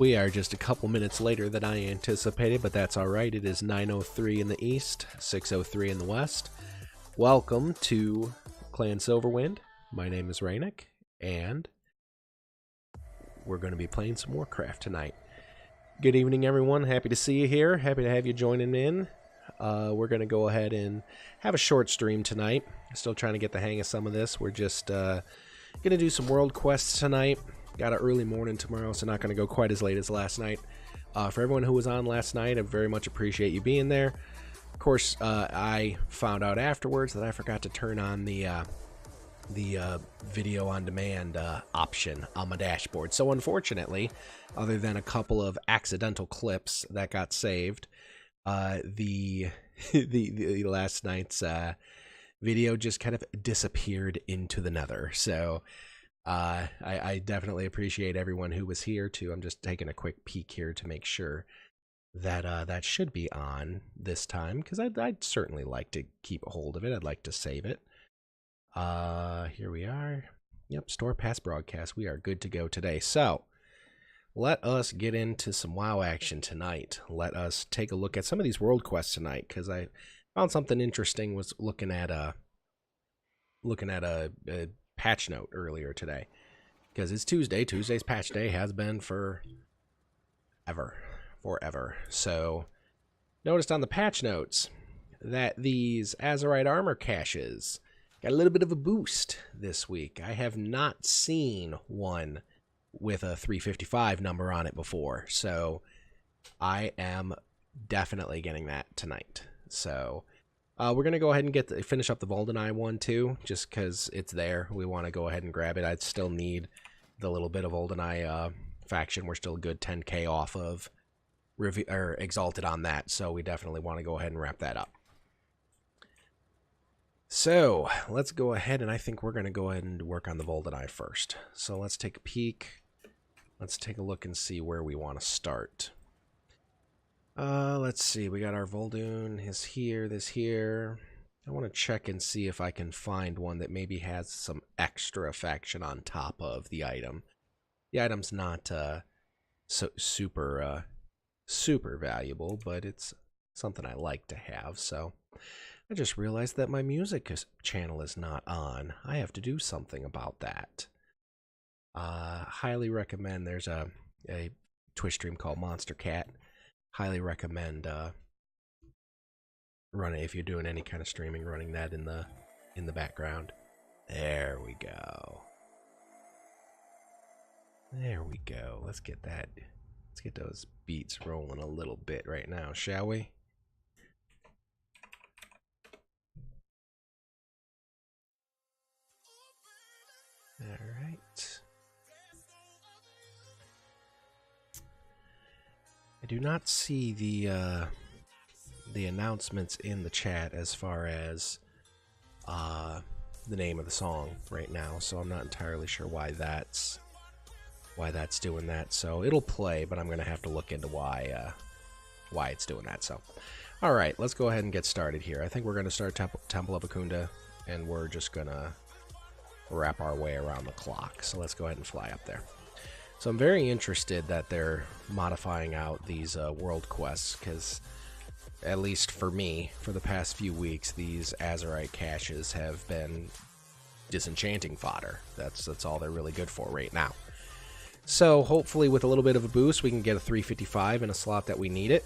We are just a couple minutes later than I anticipated, but that's alright. It is 9:03 in the east, 6:03 in the west. Welcome to Clan Silverwind. My name is Rainik, and we're going to be playing some Warcraft tonight. Good evening, everyone. Happy to see you here. Happy to have you joining in. We're going to go ahead and have a short stream tonight. Still trying to get the hang of some of this. We're just going to do some world quests tonight. Got an early morning tomorrow, so not going to go quite as late as last night. For everyone who was on last night, I very much appreciate you being there. Of course, I found out afterwards that I forgot to turn on the video on demand option on my dashboard. So unfortunately, other than a couple of accidental clips that got saved, the last night's video just kind of disappeared into the nether. So I definitely appreciate everyone who was here too. I'm just taking a quick peek here to make sure that that should be on this time, because I'd certainly like to keep a hold of it. I'd like to save it. Here we are. Yep, store past broadcast. We are good to go today. So let us get into some WoW action tonight. Let us take a look at some of these world quests tonight, because I found something interesting. Was looking at a patch note earlier today, because it's Tuesday. Tuesday's patch day has been forever. So noticed on the patch notes that these Azerite armor caches got a little bit of a boost this week. I have not seen one with a 355 number on it before, so I am definitely getting that tonight. So we're going to go ahead and finish up the Voldenai one too, just because it's there. We want to go ahead and grab it. I'd still need the little bit of Voldenai faction. We're still a good 10k off of Exalted on that, so we definitely want to go ahead and wrap that up. So let's go ahead, and I think we're going to go ahead and work on the Voldenai first. So let's take a peek. Let's take a look and see where we want to start. Let's see. We got our Vol'dun is here, this here. I want to check and see if I can find one that maybe has some extra faction on top of the item. The item's not so super valuable, but it's something I like to have. So I just realized that my music channel is not on. I have to do something about that. Highly recommend. There's a Twitch stream called Monster Cat. Highly recommend running, if you're doing any kind of streaming, running that in the background. There we go. There we go. Let's get that. Let's get those beats rolling a little bit right now, shall we? All right. I do not see the announcements in the chat as far as the name of the song right now, so I'm not entirely sure why that's doing that. So it'll play, but I'm gonna have to look into why it's doing that. So, all right, let's go ahead and get started here. I think we're gonna start Temple of Akunda, and we're just gonna wrap our way around the clock. So let's go ahead and fly up there. So I'm very interested that they're modifying out these world quests, because at least for me, for the past few weeks, these Azerite caches have been disenchanting fodder. That's all they're really good for right now. So hopefully with a little bit of a boost, we can get a 355 in a slot that we need it.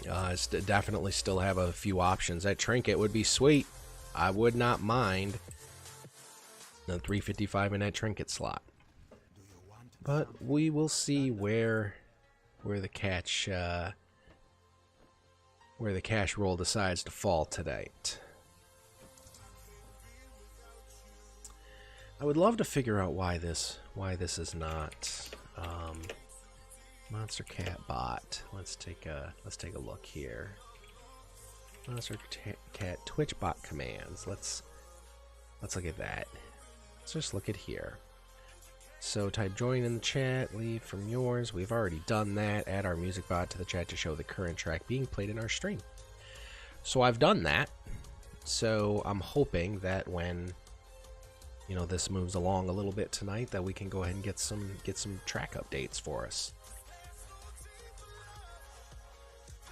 Definitely still have a few options. That trinket would be sweet. I would not mind the 355 in that trinket slot. But we will see where the cache roll decides to fall tonight. I would love to figure out why this is not Monster Cat bot. Let's take a look here. Monster Cat Twitch bot commands. Let's look at that. Let's just look at here. So type join in the chat, leave from yours. We've already done that. Add our music bot to the chat to show the current track being played in our stream. So I've done that. So I'm hoping that when this moves along a little bit tonight, that we can go ahead and get some track updates for us.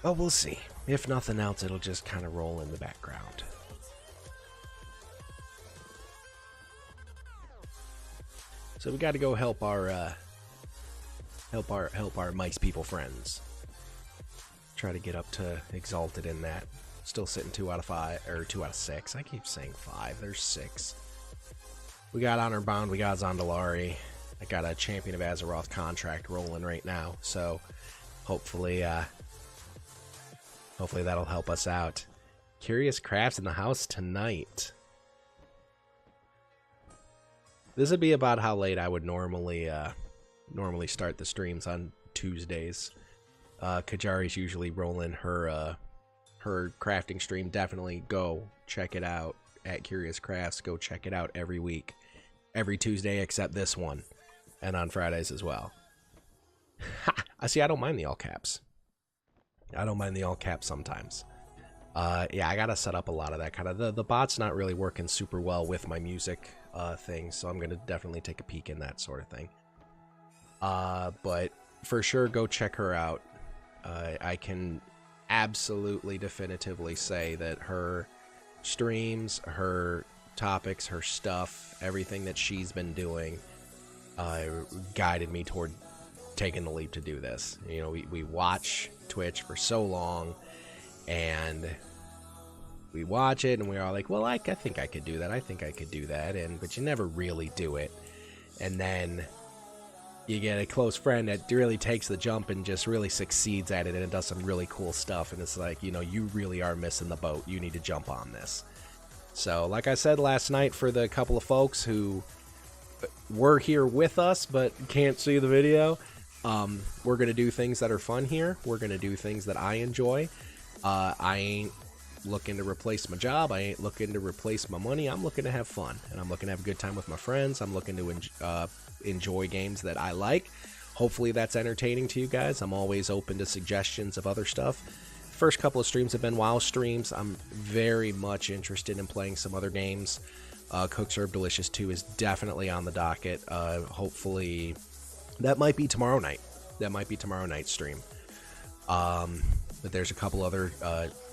But we'll see. If nothing else, it'll just kind of roll in the background. So we got to go help our mice people friends. Try to get up to Exalted in that. Still sitting 2 out of 5 or 2 out of 6. I keep saying 5. There's 6. We got Honor Bound. We got Zondalari. I got a Champion of Azeroth contract rolling right now. So hopefully that'll help us out. Curious Crafts in the house tonight. This would be about how late I would normally start the streams on Tuesdays. Kajari's usually rolling her crafting stream. Definitely go check it out at Curious Crafts. Go check it out every week, every Tuesday except this one, and on Fridays as well. I see. I don't mind the all caps. I don't mind the all caps sometimes. Yeah, I gotta set up a lot of that kind of. The bot's not really working super well with my music thing, so I'm gonna definitely take a peek in that sort of thing. But for sure, go check her out. I can absolutely definitively say that her streams, her topics, her stuff, everything that she's been doing guided me toward taking the leap to do this. You know, we watch Twitch for so long, and we watch it and we're all like, well, I think I could do that, I think I could do that, but you never really do it. And then you get a close friend that really takes the jump and just really succeeds at it, and it does some really cool stuff, and it's like, you know, you really are missing the boat. You need to jump on this. So like I said last night, for the couple of folks who were here with us but can't see the video, we're gonna do things that are fun here. We're gonna do things that I enjoy. I ain't looking to replace my job. I ain't looking to replace my money. I'm looking to have fun, and I'm looking to have a good time with my friends. I'm looking to enjoy games that I like. Hopefully that's entertaining to you guys. I'm always open to suggestions of other stuff. First couple of streams have been WoW streams. I'm very much interested in playing some other games. Cook Serve Delicious 2 is definitely on the docket. Hopefully that might be tomorrow night. That might be tomorrow night's stream. But there's a couple other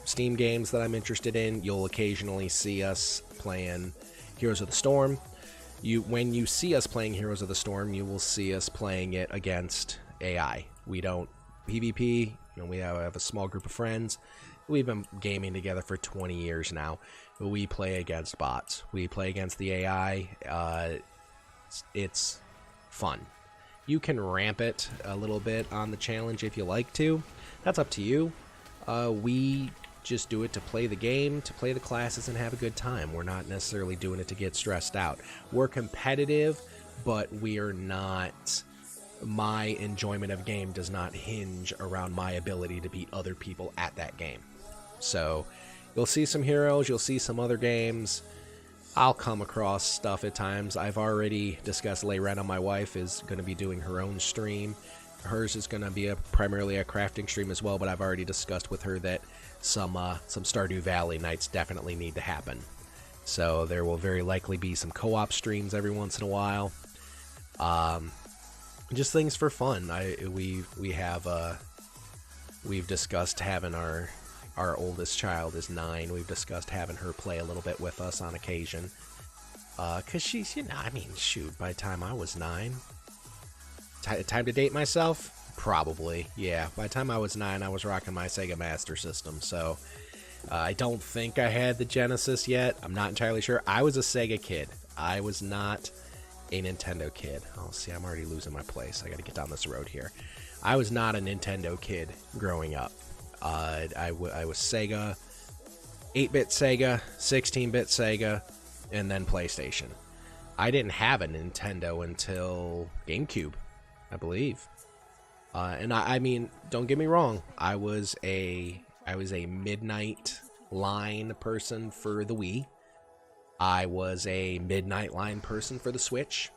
Steam games that I'm interested in. You'll occasionally see us playing Heroes of the Storm. When you see us playing Heroes of the Storm, you will see us playing it against AI. We don't PvP. You know, we have a small group of friends. We've been gaming together for 20 years now. We play against bots. We play against the AI. It's fun. You can ramp it a little bit on the challenge if you like to. That's up to you. We just do it to play the game, to play the classes, and have a good time. We're not necessarily doing it to get stressed out. We're competitive, but we are not... My enjoyment of game does not hinge around my ability to beat other people at that game. So you'll see some heroes, you'll see some other games. I'll come across stuff at times. I've already discussed Layrena, my wife, is going to be doing her own stream. Hers is going to be primarily a crafting stream as well, but I've already discussed with her that some Stardew Valley nights definitely need to happen. So there will very likely be some co-op streams every once in a while. Just things for fun. We've discussed having our oldest child is 9. We've discussed having her play a little bit with us on occasion. Cause she's, you know, I mean, shoot, by the time I was 9, time to date myself? Probably, yeah. By the time I was 9, I was rocking my Sega Master System, so I don't think I had the Genesis yet. I'm not entirely sure. I was a Sega kid. I was not a Nintendo kid. Oh, see, I'm already losing my place. I gotta get down this road here. I was not a Nintendo kid growing up. I was Sega, 8-bit Sega, 16-bit Sega, and then PlayStation. I didn't have a Nintendo until GameCube, I believe. And I mean, don't get me wrong. I was a midnight line person for the Wii. I was a midnight line person for the Switch.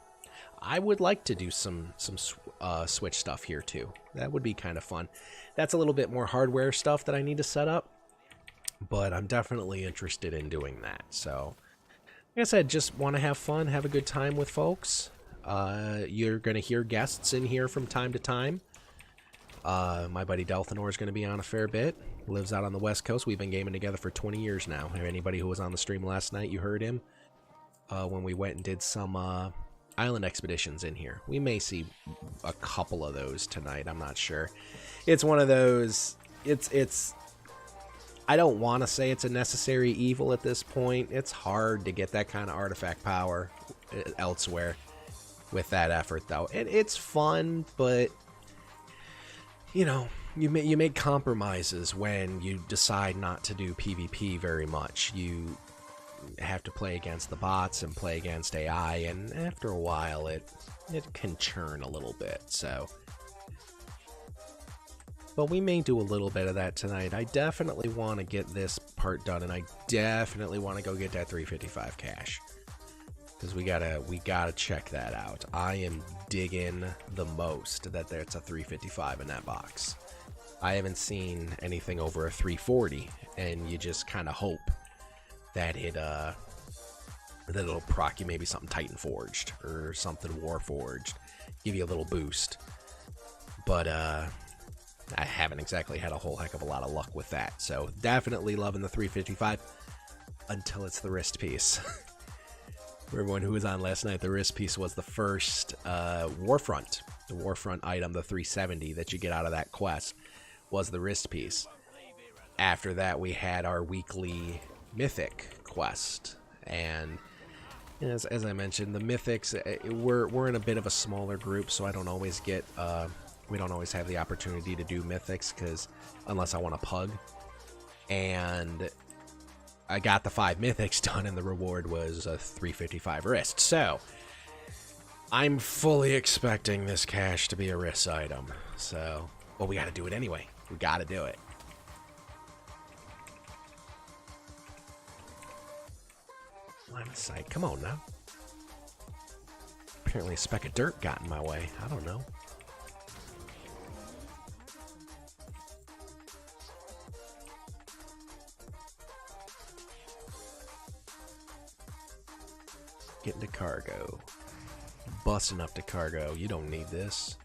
I would like to do some Switch stuff here too. That would be kind of fun. That's a little bit more hardware stuff that I need to set up, but I'm definitely interested in doing that. So, like I said, just want to have fun, have a good time with folks. You're going to hear guests in here from time to time. My buddy Delthanor is going to be on a fair bit. Lives out on the West Coast. We've been gaming together for 20 years now. Anybody who was on the stream last night, you heard him when we went and did some island expeditions in here. We may see a couple of those tonight. I'm not sure. It's one of those. It's. I don't want to say it's a necessary evil at this point. It's hard to get that kind of artifact power elsewhere with that effort, though. It's fun, but you know, you make compromises when you decide not to do PvP very much. You have to play against the bots and play against AI, and after a while, it can churn a little bit. So. But we may do a little bit of that tonight. I definitely want to get this part done, and I definitely want to go get that 355 cash. Because we gotta check that out. I am digging the most that there's a 355 in that box. I haven't seen anything over a 340, and you just kind of hope that it'll proc you maybe something Titan Forged or something War Forged, give you a little boost. But I haven't exactly had a whole heck of a lot of luck with that. So definitely loving the 355 until it's the wrist piece. For everyone who was on last night, the wrist piece was the first Warfront. The Warfront item, the 370 that you get out of that quest, was the wrist piece. After that, we had our weekly Mythic quest. And as I mentioned, the Mythics, we're in a bit of a smaller group, so I don't always get... we don't always have the opportunity to do Mythics, because unless I want to pug. And I got the 5 Mythics done, and the reward was a 355 wrist. So I'm fully expecting this cash to be a wrist item. So, well, we got to do it anyway. We got to do it. Line of sight. Come on now. Apparently a speck of dirt got in my way. I don't know. Getting to cargo. Busting up to cargo. You don't need this.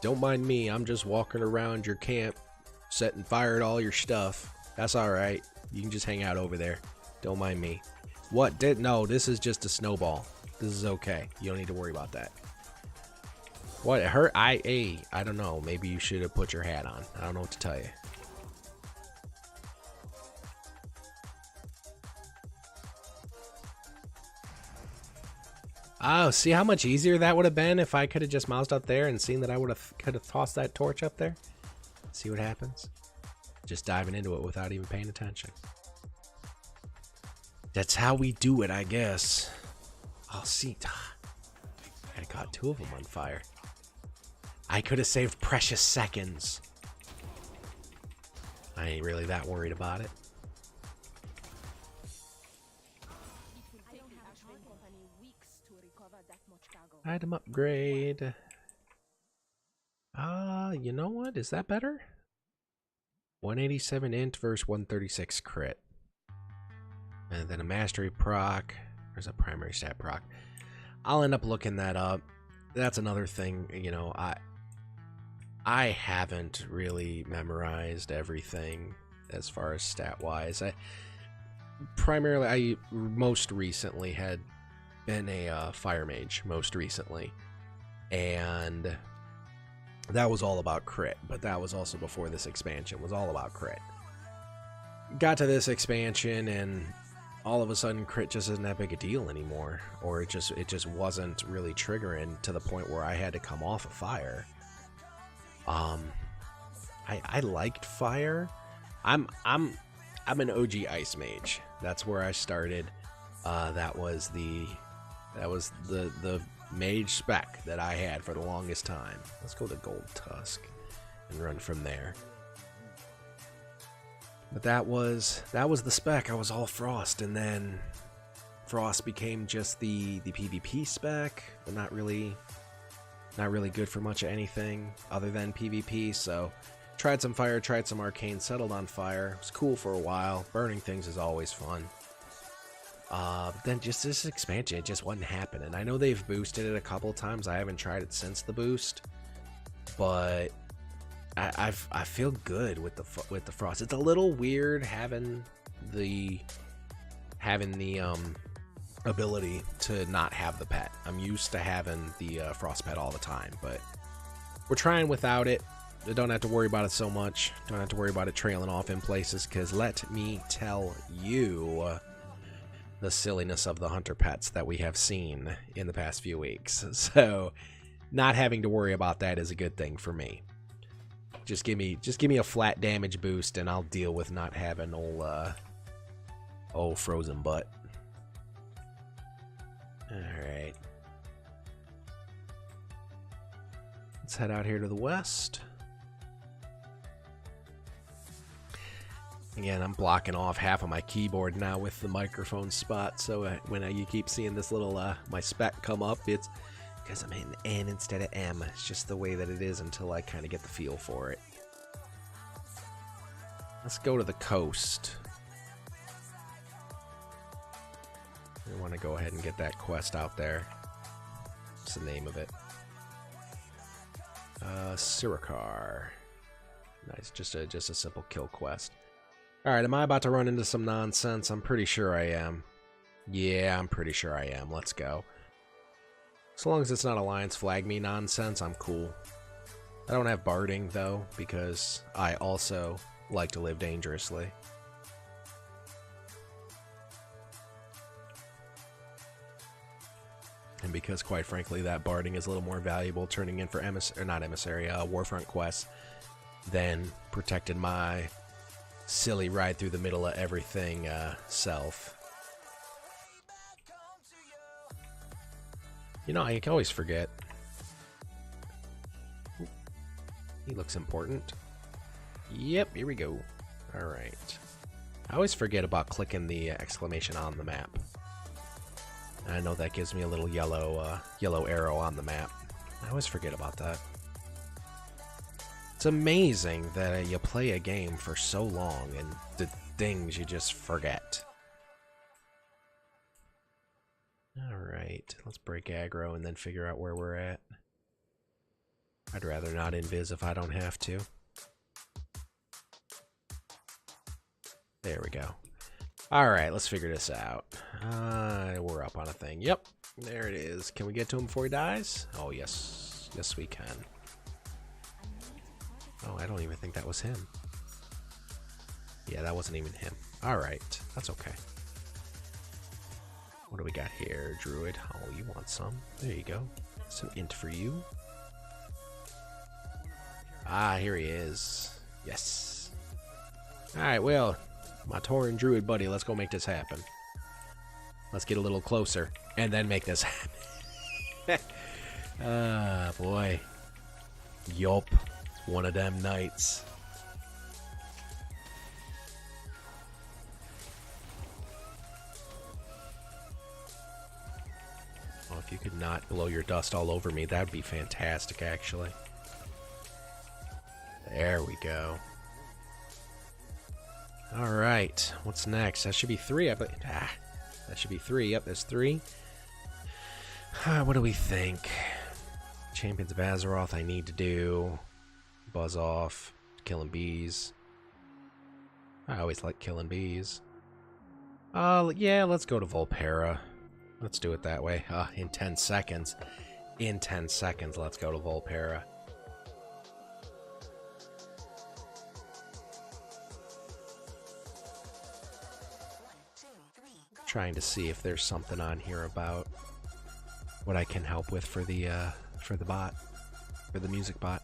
Don't mind me. I'm just walking around your camp, setting fire at all your stuff. That's alright. You can just hang out over there. Don't mind me. What? No, this is just a snowball. This is okay. You don't need to worry about that. What? It hurt? I don't know. Maybe you should have put your hat on. I don't know what to tell you. Oh, see how much easier that would have been if I could have just moused up there and seen that I could have tossed that torch up there? See what happens? Just diving into it without even paying attention. That's how we do it, I guess. I'll see. I caught 2 of them on fire. I could have saved precious seconds. I ain't really that worried about it. Item upgrade. You know what? Is that better? 187 int versus 136 crit. And then a mastery proc. There's a primary stat proc. I'll end up looking that up. That's another thing, you know, I haven't really memorized everything as far as stat-wise. I most recently had been a fire mage most recently, and that was all about crit, but that was also before this expansion was all about crit. Got to this expansion and all of a sudden crit just isn't that big a deal anymore, or it just wasn't really triggering to the point where I had to come off of fire. I liked fire. I'm an OG ice mage. That's where I started. That was the mage spec that I had for the longest time. Let's go to Gold Tusk and run from there. But that was the spec. I was all Frost, and then Frost became just the PvP spec, but not really good for much of anything other than PvP. So tried some fire, tried some arcane, settled on fire. It was cool for a while. Burning things is always fun. But then just this expansion, it just wasn't happening. I know they've boosted it a couple times. I haven't tried it since the boost, but I feel good with the frost. It's a little weird having the ability to not have the pet. I'm used to having the frost pet all the time, but we're trying without it. I don't have to worry about it so much. Don't have to worry about it trailing off in places, because let me tell you the silliness of the hunter pets that we have seen in the past few weeks. So not having to worry about that is a good thing for me. Just give me a flat damage boost and I'll deal with not having old frozen butt. Alright. Let's head out here to the west. Again, I'm blocking off half of my keyboard now with the microphone spot, so when you keep seeing this little my spec come up, it's because I'm hitting N instead of M. It's just the way that it is until I kind of get the feel for it. Let's go to the coast. I want to go ahead and get that quest out there. What's the name of it? Sirakar. Nice, just a simple kill quest. Alright, am I about to run into some nonsense? I'm pretty sure I am. Yeah, I'm pretty sure I am. Let's go. So long as it's not Alliance Flag Me nonsense, I'm cool. I don't have barding, though, because I also like to live dangerously. And because, quite frankly, that barding is a little more valuable turning in for Warfront quests than protecting my silly ride through the middle of everything self. You know, I can always forget. He looks important. Yep, here we go. Alright. I always forget about clicking the exclamation on the map. I know that gives me a little yellow arrow on the map. I always forget about that. It's amazing that you play a game for so long and the things you just forget. Alright, let's break aggro and then figure out where we're at. I'd rather not invis if I don't have to. There we go. Alright, let's figure this out. We're up on a thing. Yep, there it is. Can we get to him before he dies? Oh, yes. Yes, we can. Oh, I don't even think that was him. Yeah, that wasn't even him. Alright, that's okay. What do we got here, Druid? Oh, you want some? There you go. Some int for you. Ah, here he is. Yes. Alright, well, my Tauren Druid buddy, let's go make this happen. Let's get a little closer and then make this happen. Ah, boy. Yup. One of them nights. Oh, if you could not blow your dust all over me, that would be fantastic, actually. There we go. Alright, what's next? That should be 3, I believe. That should be 3. Yep, there's 3. What do we think? Champions of Azeroth I need to do. Buzz off. Killing bees. I always like killing bees. Yeah, let's go to Volpera. Let's do it that way. In 10 seconds. In 10 seconds, let's go to Volpera. Trying to see if there's something on here about what I can help with for the bot, for the music bot.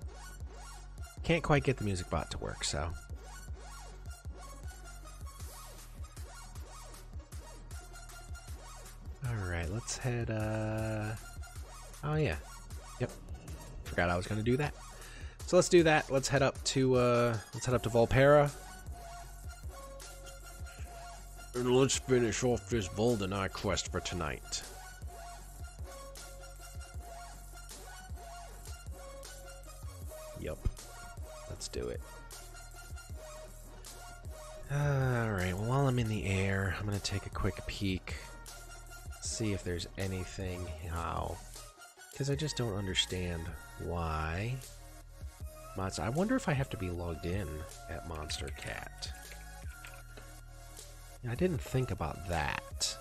Can't quite get the music bot to work, so. Alright, let's head, oh yeah. Yep. Forgot I was gonna do that. So let's do that. Let's head up to Volpera. And let's finish off this Voldenai quest for tonight. Yup. Let's do it. Alright, well, while I'm in the air, I'm going to take a quick peek see if there's anything how, because I just don't understand why. I wonder if I have to be logged in at Monster Cat. I didn't think about that.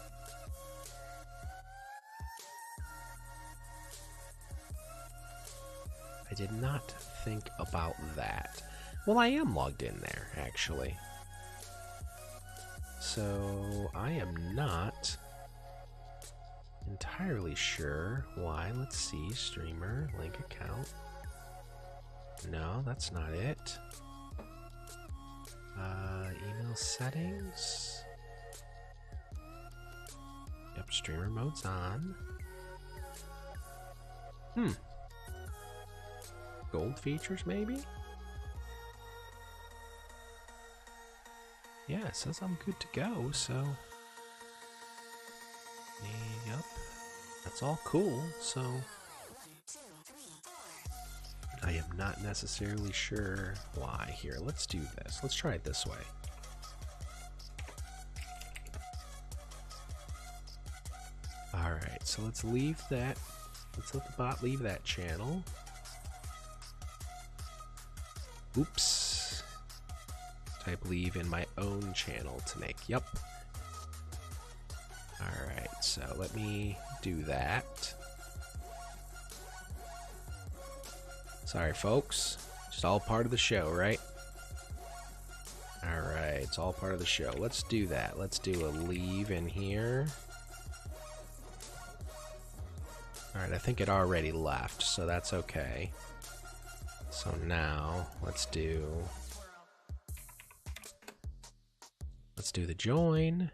I did not think about that. Well, I am logged in there, actually. So, I am not entirely sure why. Let's see. Streamer, link account. No, that's not it. Email settings. Yep, streamer mode's on. Gold features, maybe? Yeah, it says I'm good to go, so... Yep. That's all cool, so... I am not necessarily sure why. Here, let's do this. Let's try it this way. Alright, so let's leave that. Let's let the bot leave that channel. Oops. Type leave in my own channel to make. Yep. Alright, so let me do that. Sorry, folks. Just all part of the show, right? Alright, it's all part of the show. Let's do that. Let's do a leave in here. Alright, I think it already left, so that's okay. So now, let's do the join.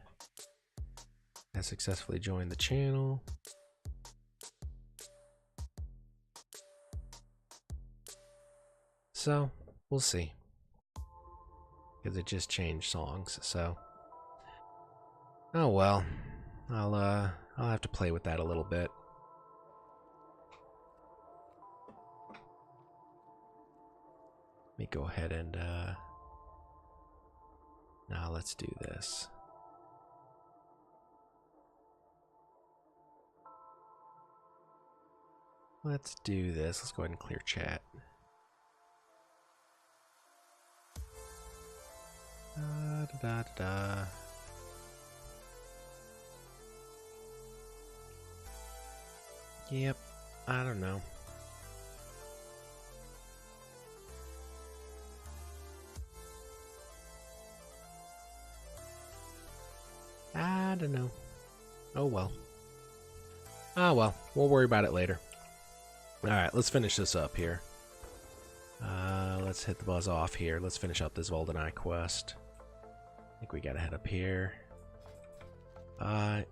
I successfully joined the channel. So, we'll see. Because it just changed songs, so. Oh well. I'll have to play with that a little bit. Let me go ahead and now let's do this. Let's do this. Let's go ahead and clear chat. Yep, I don't know. I don't know. Oh well. Ah well, we'll worry about it later. Alright, let's finish this up here. Let's hit the buzz off here. Let's finish up this Voldenai quest. I think we gotta head up here.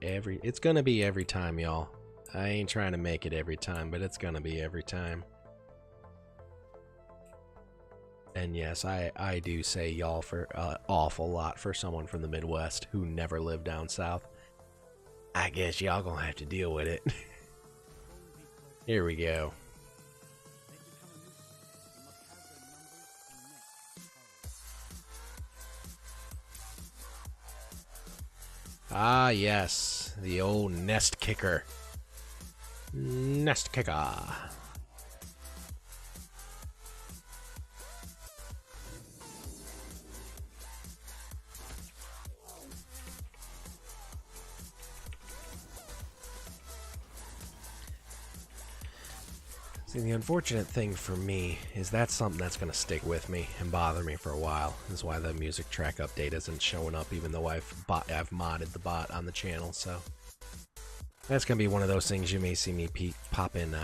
It's gonna be every time, y'all. I ain't trying to make it every time, but it's gonna be every time. And yes, I do say y'all for awful lot for someone from the Midwest who never lived down south. I guess y'all gonna have to deal with it. Here we go. Ah, yes, the old nest kicker. Nest kicker. See, the unfortunate thing for me is that's something that's going to stick with me and bother me for a while. That's why the music track update isn't showing up, even though I've modded the bot on the channel. So that's going to be one of those things you may see me pop in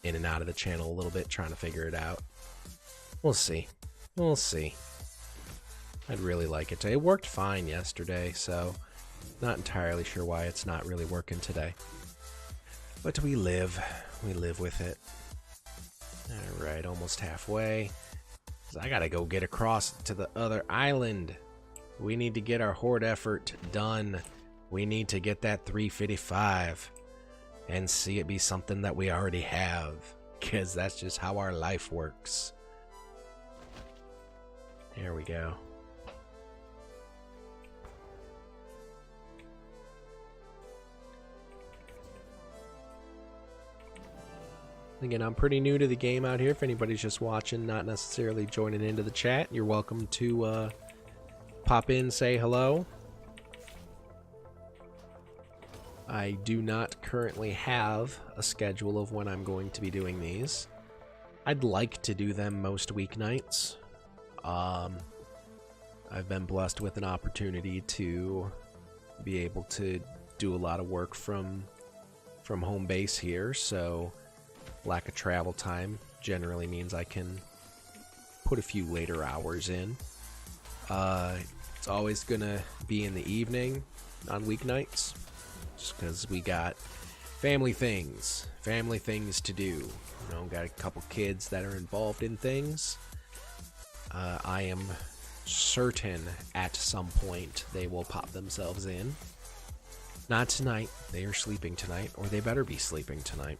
and out of the channel a little bit, trying to figure it out. We'll see. We'll see. I'd really like it to. It worked fine yesterday, so not entirely sure why it's not really working today. But we live with it. Alright, almost halfway. I gotta go get across to the other island. We need to get our horde effort done. We need to get that 355 and see it be something that we already have, because that's just how our life works. There we go. Again, I'm pretty new to the game out here. If anybody's just watching, not necessarily joining into the chat, you're welcome to pop in, say hello. I do not currently have a schedule of when I'm going to be doing these. I'd like to do them most weeknights. I've been blessed with an opportunity to be able to do a lot of work from home base here, so lack of travel time generally means I can put a few later hours in. It's always gonna be in the evening on weeknights, just because we got family things to do. You know, got a couple kids that are involved in things. I am certain at some point they will pop themselves in. Not tonight. They are sleeping tonight, or they better be sleeping tonight.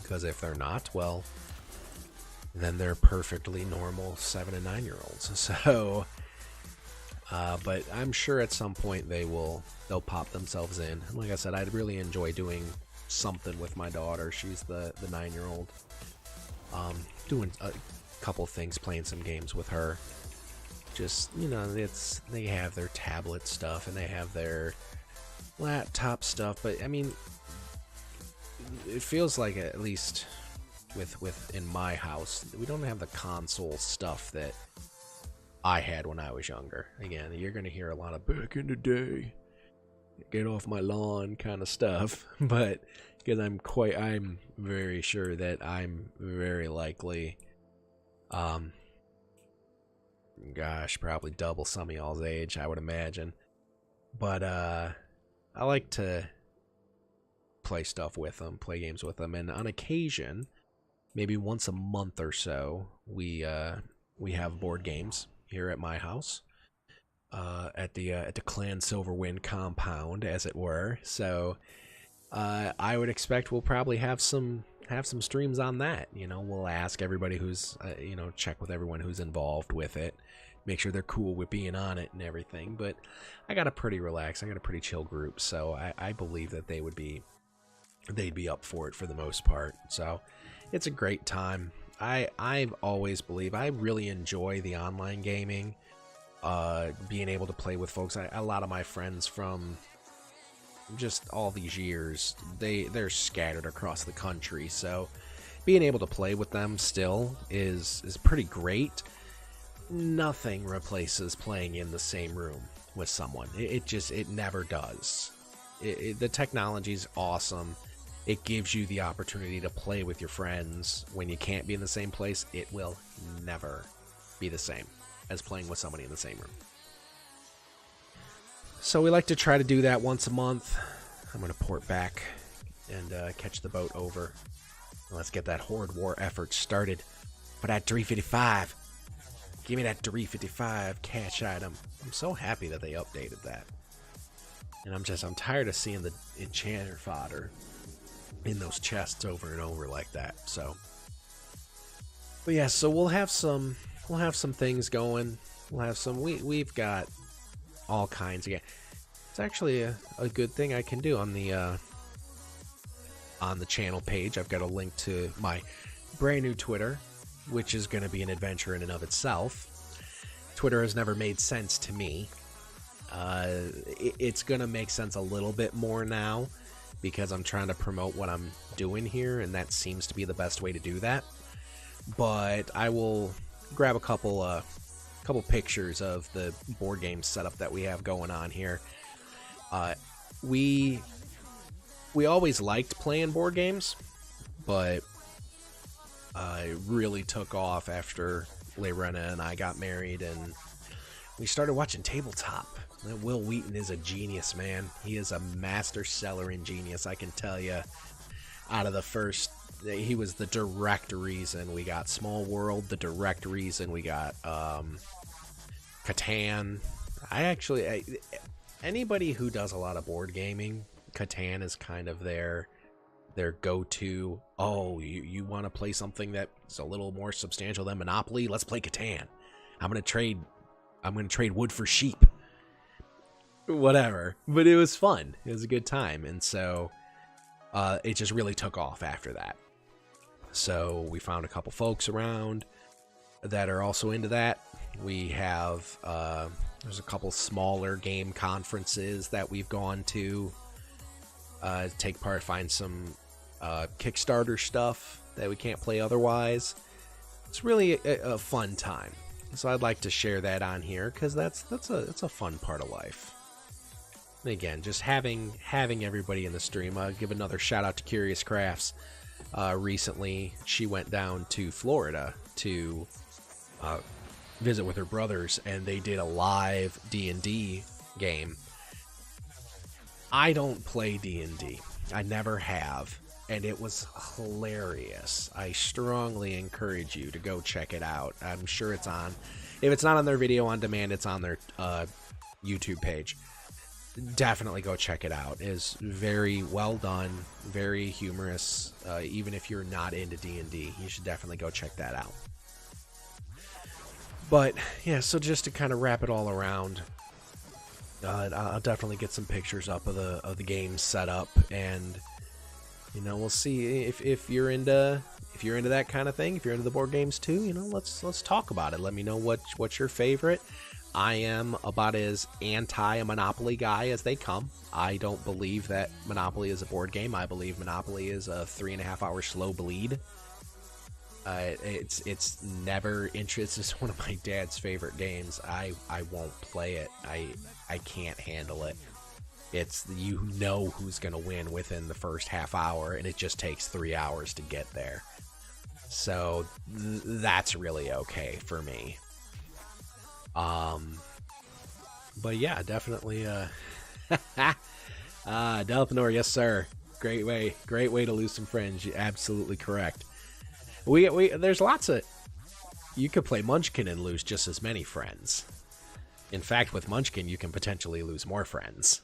Because if they're not, well, then they're perfectly normal 7 and 9 year olds. So, but I'm sure at some point they'll pop themselves in. And like I said, I'd really enjoy doing something with my daughter. She's the 9-year-old. Doing a couple things, playing some games with her. Just, you know, they have their tablet stuff and they have their laptop stuff, but I mean, it feels like, at least in my house, we don't have the console stuff that I had when I was younger. Again, you're gonna hear a lot of back in the day, get off my lawn kind of stuff, but because I'm very sure that I'm very likely, probably double some of y'all's age, I would imagine. But I like to play stuff with them, play games with them, and on occasion, maybe once a month or so, we have board games here at my house, at the Clan Silverwind compound, as it were. So I would expect we'll probably have some streams on that. You know, we'll ask everybody who's check with everyone who's involved with it, make sure they're cool with being on it and everything. But I got a pretty chill group, so I believe that they'd be up for it for the most part. So it's a great time. I've always believed I really enjoy the online gaming, being able to play with folks. A lot of my friends from just all these years, they're scattered across the country, so being able to play with them still is pretty great. Nothing replaces playing in the same room with someone. It never does. The technology's awesome. It gives you the opportunity to play with your friends when you can't be in the same place. It will never be the same as playing with somebody in the same room. So we like to try to do that once a month. I'm going to port back and catch the boat over. Let's get that Horde War effort started. For that 355. Give me that 355 cash item. I'm so happy that they updated that. And I'm tired of seeing the enchanter fodder in those chests over and over like that. So, but yeah, so we'll have some things going. We'll have some. We've got all kinds of. It's actually a good thing I can do on the channel page. I've got a link to my brand new Twitter, which is going to be an adventure in and of itself. Twitter has never made sense to me. It's going to make sense a little bit more now because I'm trying to promote what I'm doing here, and that seems to be the best way to do that. But I will grab a couple pictures of the board game setup that we have going on here. We always liked playing board games, but it really took off after Lorena and I got married, and we started watching tabletop. Will Wheaton is a genius, man. He is a master seller in genius, I can tell you. Out of the first, he was the direct reason we got Small World, the direct reason we got Catan. Anybody who does a lot of board gaming, Catan is kind of their go-to. Oh, you want to play something that's a little more substantial than Monopoly? Let's play Catan. I'm gonna trade wood for sheep. Whatever. But it was fun. It was a good time, and so it just really took off after that. So we found a couple folks around that are also into that. We have there's a couple smaller game conferences that we've gone to take part, find some Kickstarter stuff that we can't play otherwise. It's really a fun time. So I'd like to share that on here because that's a fun part of life. And again, just having everybody in the stream. I'll give another shout out to Curious Crafts. Recently, she went down to Florida to visit with her brothers, and they did a live D&D game. I don't play D&D. I never have, and it was hilarious. I strongly encourage you to go check it out. I'm sure it's on. If it's not on their video on demand, it's on their YouTube page. Definitely go check it out. It is very well done, very humorous. Even if you're not into D&D, you should definitely go check that out. But yeah, so just to kind of wrap it all around, I'll definitely get some pictures up of the game setup, and you know, we'll see if you're into that kind of thing. If you're into the board games too, you know, let's talk about it. Let me know what's your favorite. I am about as anti a Monopoly guy as they come. I don't believe that Monopoly is a board game. I believe Monopoly is a 3.5-hour slow bleed. It's never interesting. It's one of my dad's favorite games. I won't play it. I can't handle it. It's, you know who's gonna win within the first half hour, and it just takes 3 hours to get there. So that's really okay for me. But yeah, definitely, Delphinor, yes sir. Great way to lose some friends. You're absolutely correct. There's lots of, you could play Munchkin and lose just as many friends. In fact, with Munchkin, you can potentially lose more friends.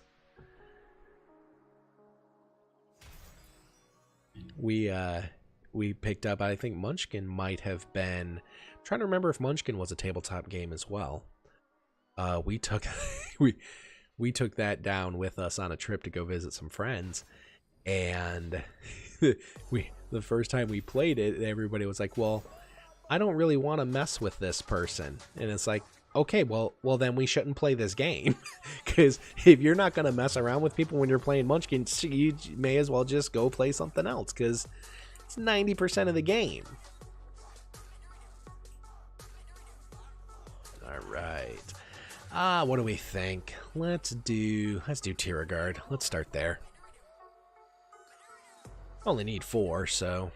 We picked up, I think Munchkin might have been, I'm trying to remember if Munchkin was a tabletop game as well. We took we took that down with us on a trip to go visit some friends, and the first time we played it, everybody was like, well, I don't really want to mess with this person. And it's like, okay, well then we shouldn't play this game. Because if you're not going to mess around with people when you're playing Munchkin, you may as well just go play something else, because it's 90% of the game. All right. What do we think? Let's do Tieragard. Let's start there. Only need 4, so.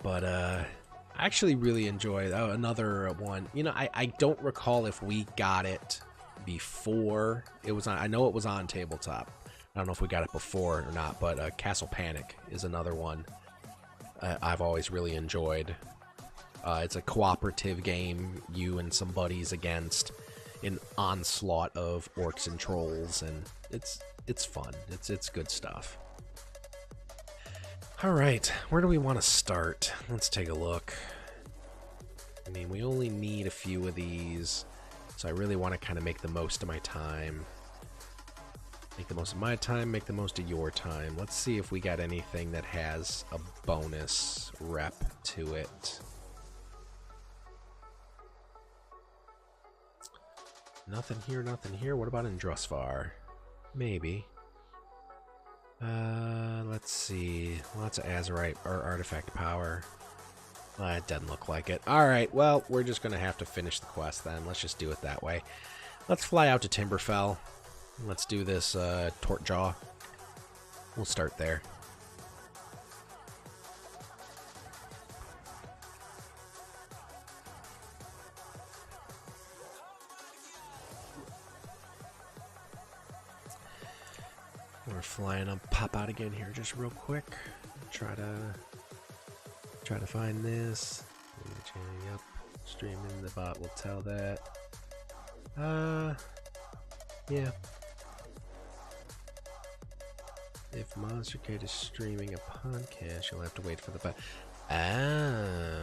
But I actually really enjoy another one. You know, I don't recall if we got it before it was on. I know it was on tabletop. I don't know if we got it before or not, but Castle Panic is another one I've always really enjoyed. It's a cooperative game, you and some buddies against an onslaught of orcs and trolls, and it's fun. It's good stuff. All right, where do we want to start? Let's take a look. I mean, we only need a few of these, so I really want to kind of make the most of my time. Make the most of my time, make the most of your time. Let's see if we got anything that has a bonus rep to it. Nothing here, nothing here. What about in Drusvar? Maybe. Let's see. Lots of Azerite or artifact power. It doesn't look like it. Alright, well, we're just going to have to finish the quest then. Let's just do it that way. Let's fly out to Timberfell. Let's do this Tortjaw. We'll start there. We're flying up. Pop out again here just real quick. Try to find this. Yep. Streaming, the bot will tell that. Yeah. If Monster Cat is streaming a podcast, you'll have to wait for the bot. Oh.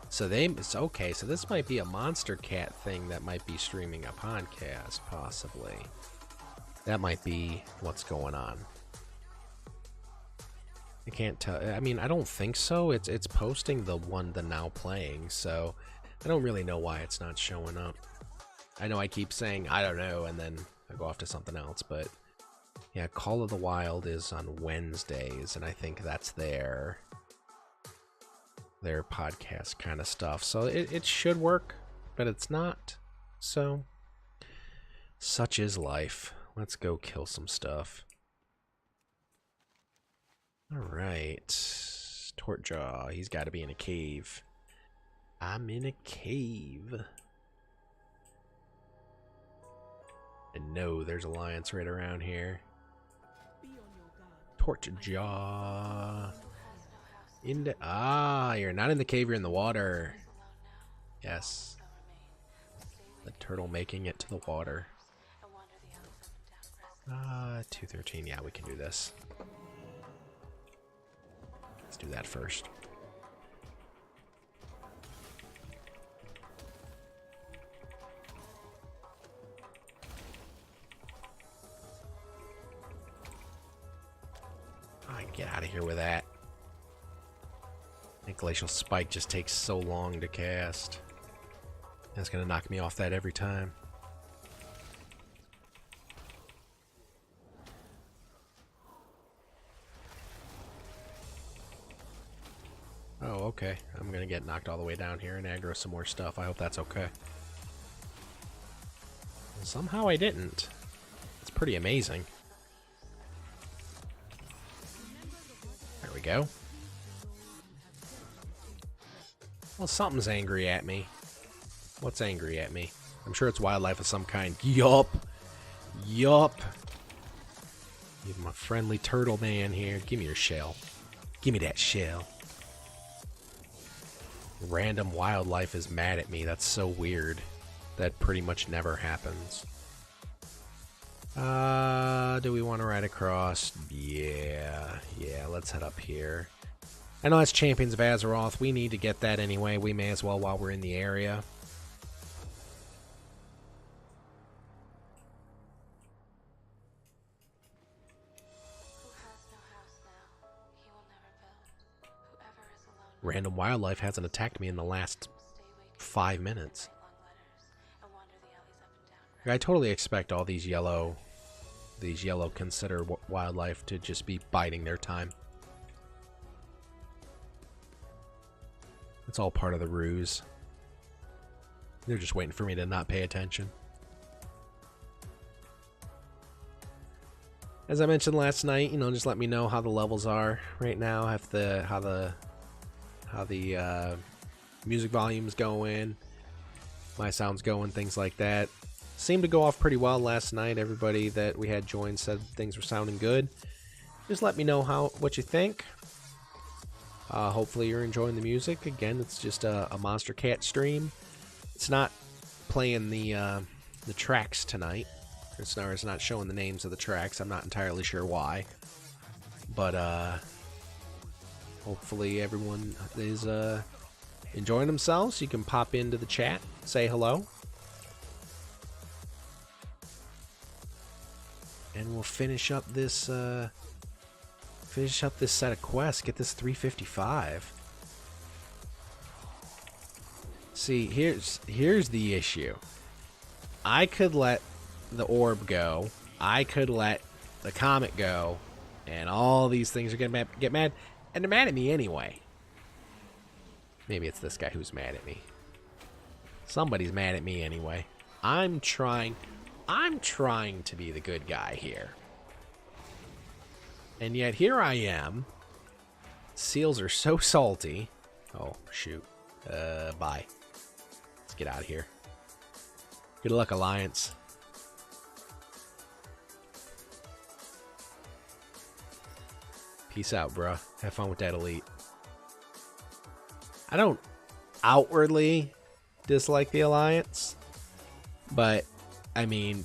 So it's okay, so this might be a Monster Cat thing that might be streaming a podcast, possibly. That might be what's going on. I can't tell. I mean, I don't think so. It's posting the now playing, so I don't really know why it's not showing up. I know I keep saying I don't know, and then I go off to something else, but yeah, Call of the Wild is on Wednesdays, and I think that's their podcast kind of stuff. So it should work, but it's not. So such is life. Let's go kill some stuff. Alright. Tortjaw, he's got to be in a cave. I'm in a cave. And no, there's Alliance right around here. Tortjaw. You're not in the cave, you're in the water. Yes. The turtle making it to the water. 213, yeah, we can do this. Let's do that first. Get out of here with that. That Glacial Spike just takes so long to cast. That's gonna knock me off that every time. Oh, okay. I'm gonna get knocked all the way down here and aggro some more stuff. I hope that's okay. Somehow I didn't. It's pretty amazing. There we go. Well, something's angry at me. What's angry at me? I'm sure it's wildlife of some kind. Yup. Yup. Even my friendly turtle man here. Give me your shell. Give me that shell. Random wildlife is mad at me. That's so weird. That pretty much never happens. Do we want to ride across? Yeah, let's head up here. I know that's Champions of Azeroth. We need to get that anyway. We may as well while we're in the area. Random wildlife hasn't attacked me in the last 5 minutes. I totally expect all these yellow consider wildlife to just be biding their time. It's all part of the ruse. They're just waiting for me to not pay attention. As I mentioned last night, just let me know how the levels are right now, how the music volume's going, my sound's going, things like that. Seemed to go off pretty well last night. Everybody that we had join said things were sounding good. Just let me know what you think. Hopefully you're enjoying the music. Again, it's just a Monster Cat stream. It's not playing the tracks tonight. It's not showing the names of the tracks. I'm not entirely sure why. But hopefully everyone is enjoying themselves. You can pop into the chat, say hello. And we'll finish up this set of quests. Get this 355. See, here's the issue. I could let the orb go. I could let the comet go, and all these things are gonna get mad, and they're mad at me anyway. Maybe it's this guy who's mad at me. Somebody's mad at me anyway. I'm trying to be the good guy here. And yet here I am. Seals are so salty. Oh, shoot. Bye. Let's get out of here. Good luck, Alliance. Peace out, bruh. Have fun with that elite. I don't outwardly dislike the Alliance, but I mean,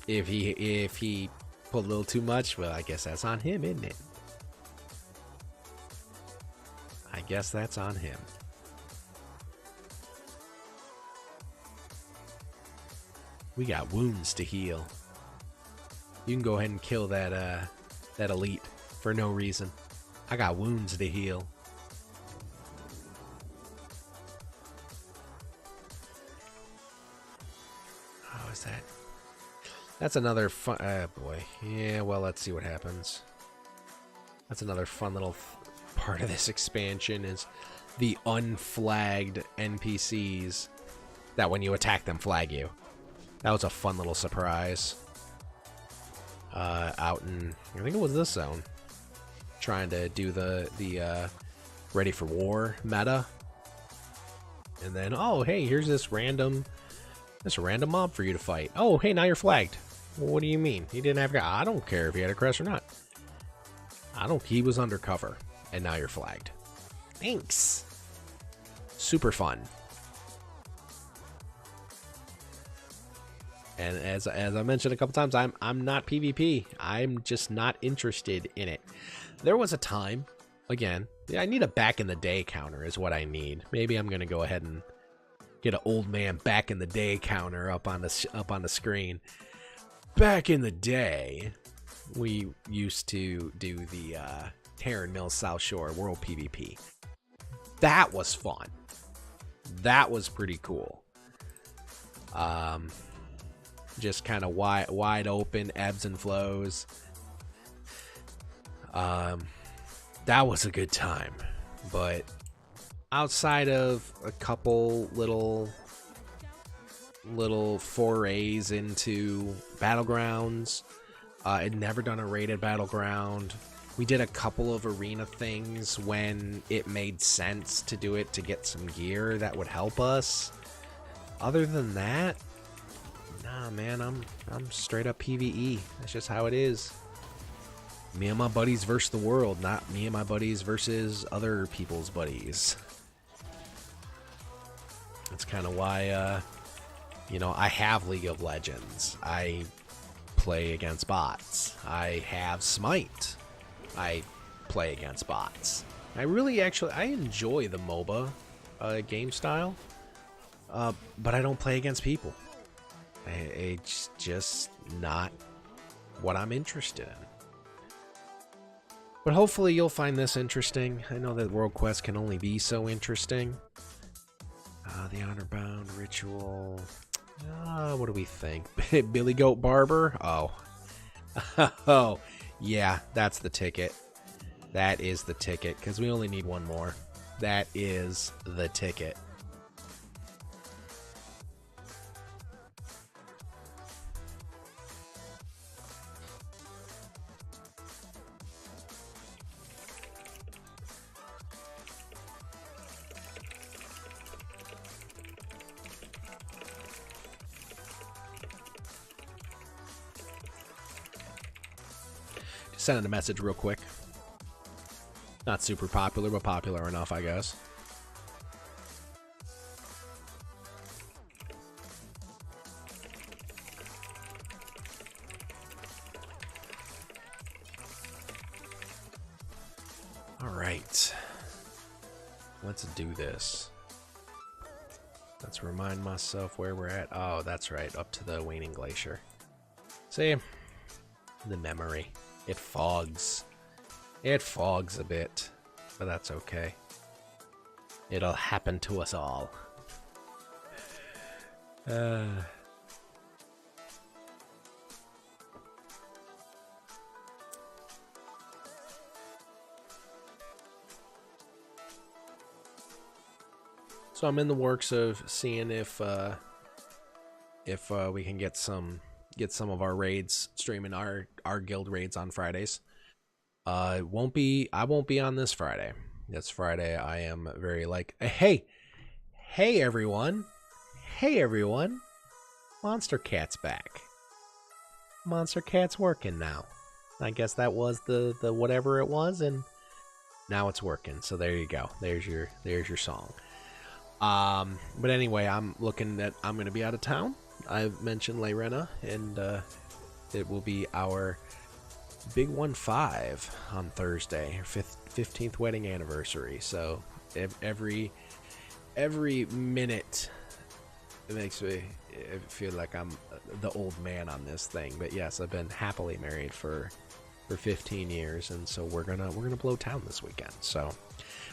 if he pulled a little too much, well, I guess that's on him, isn't it? I guess that's on him. We got wounds to heal. You can go ahead and kill that that elite for no reason. I got wounds to heal. Oh, is that? That's another fun. Boy. Yeah. Well, let's see what happens. That's another fun little part of this expansion is the unflagged NPCs that when you attack them flag you. That was a fun little surprise. Out in, I think it was this zone, trying to do the ready for war meta, and then oh hey, here's this random mob for you to fight. Oh hey, now you're flagged. Well, what do you mean? He didn't have. I don't care if he had a crest or not. I don't. He was undercover, and now you're flagged. Thanks. Super fun. And as I mentioned a couple times, I'm not PvP. I'm just not interested in it. There was a time, again, I need a back in the day counter is what I need. Maybe I'm gonna go ahead and get an old man back in the day counter up on the screen. Back in the day, we used to do the Terran Mills South Shore World PvP. That was fun. That was pretty cool. Just kind of wide open ebbs and flows. That was a good time, but outside of a couple little forays into battlegrounds, I'd never done a rated battleground. We did a couple of arena things when it made sense to do it to get some gear that would help us. Other than that, nah, man, I'm straight up PvE. That's just how it is. Me and my buddies versus the world, not me and my buddies versus other people's buddies. That's kind of why, you know, I have League of Legends. I play against bots. I have Smite. I play against bots. I enjoy the MOBA game style, but I don't play against people. It's just not what I'm interested in. But hopefully you'll find this interesting. I know that World Quest can only be so interesting. The Honorbound Ritual. What do we think? Billy Goat Barber? Oh. Oh, yeah, that's the ticket. That is the ticket, because we only need one more. That is the ticket. Sending a message real quick. Not super popular, but popular enough, I guess. All right. Let's do this. Let's remind myself where we're at. Oh, that's right. Up to the Waning Glacier. See? The memory. It fogs. It fogs a bit, but that's okay. It'll happen to us all. So I'm in the works of seeing if we can get some of our raids streaming, our guild raids on Fridays. I won't be on this Friday. This Friday I am very hey everyone. Hey everyone. Monster Cat's back. Monster Cat's working now. I guess that was the whatever it was, and now it's working. So there you go. There's your song. But anyway, I'm looking at, I'm going to be out of town. I've mentioned Layrena, and it will be our big 1-5 on Thursday, 15th wedding anniversary. So every minute it makes me I feel like I'm the old man on this thing, but yes, I've been happily married for 15 years, and so we're gonna blow town this weekend. So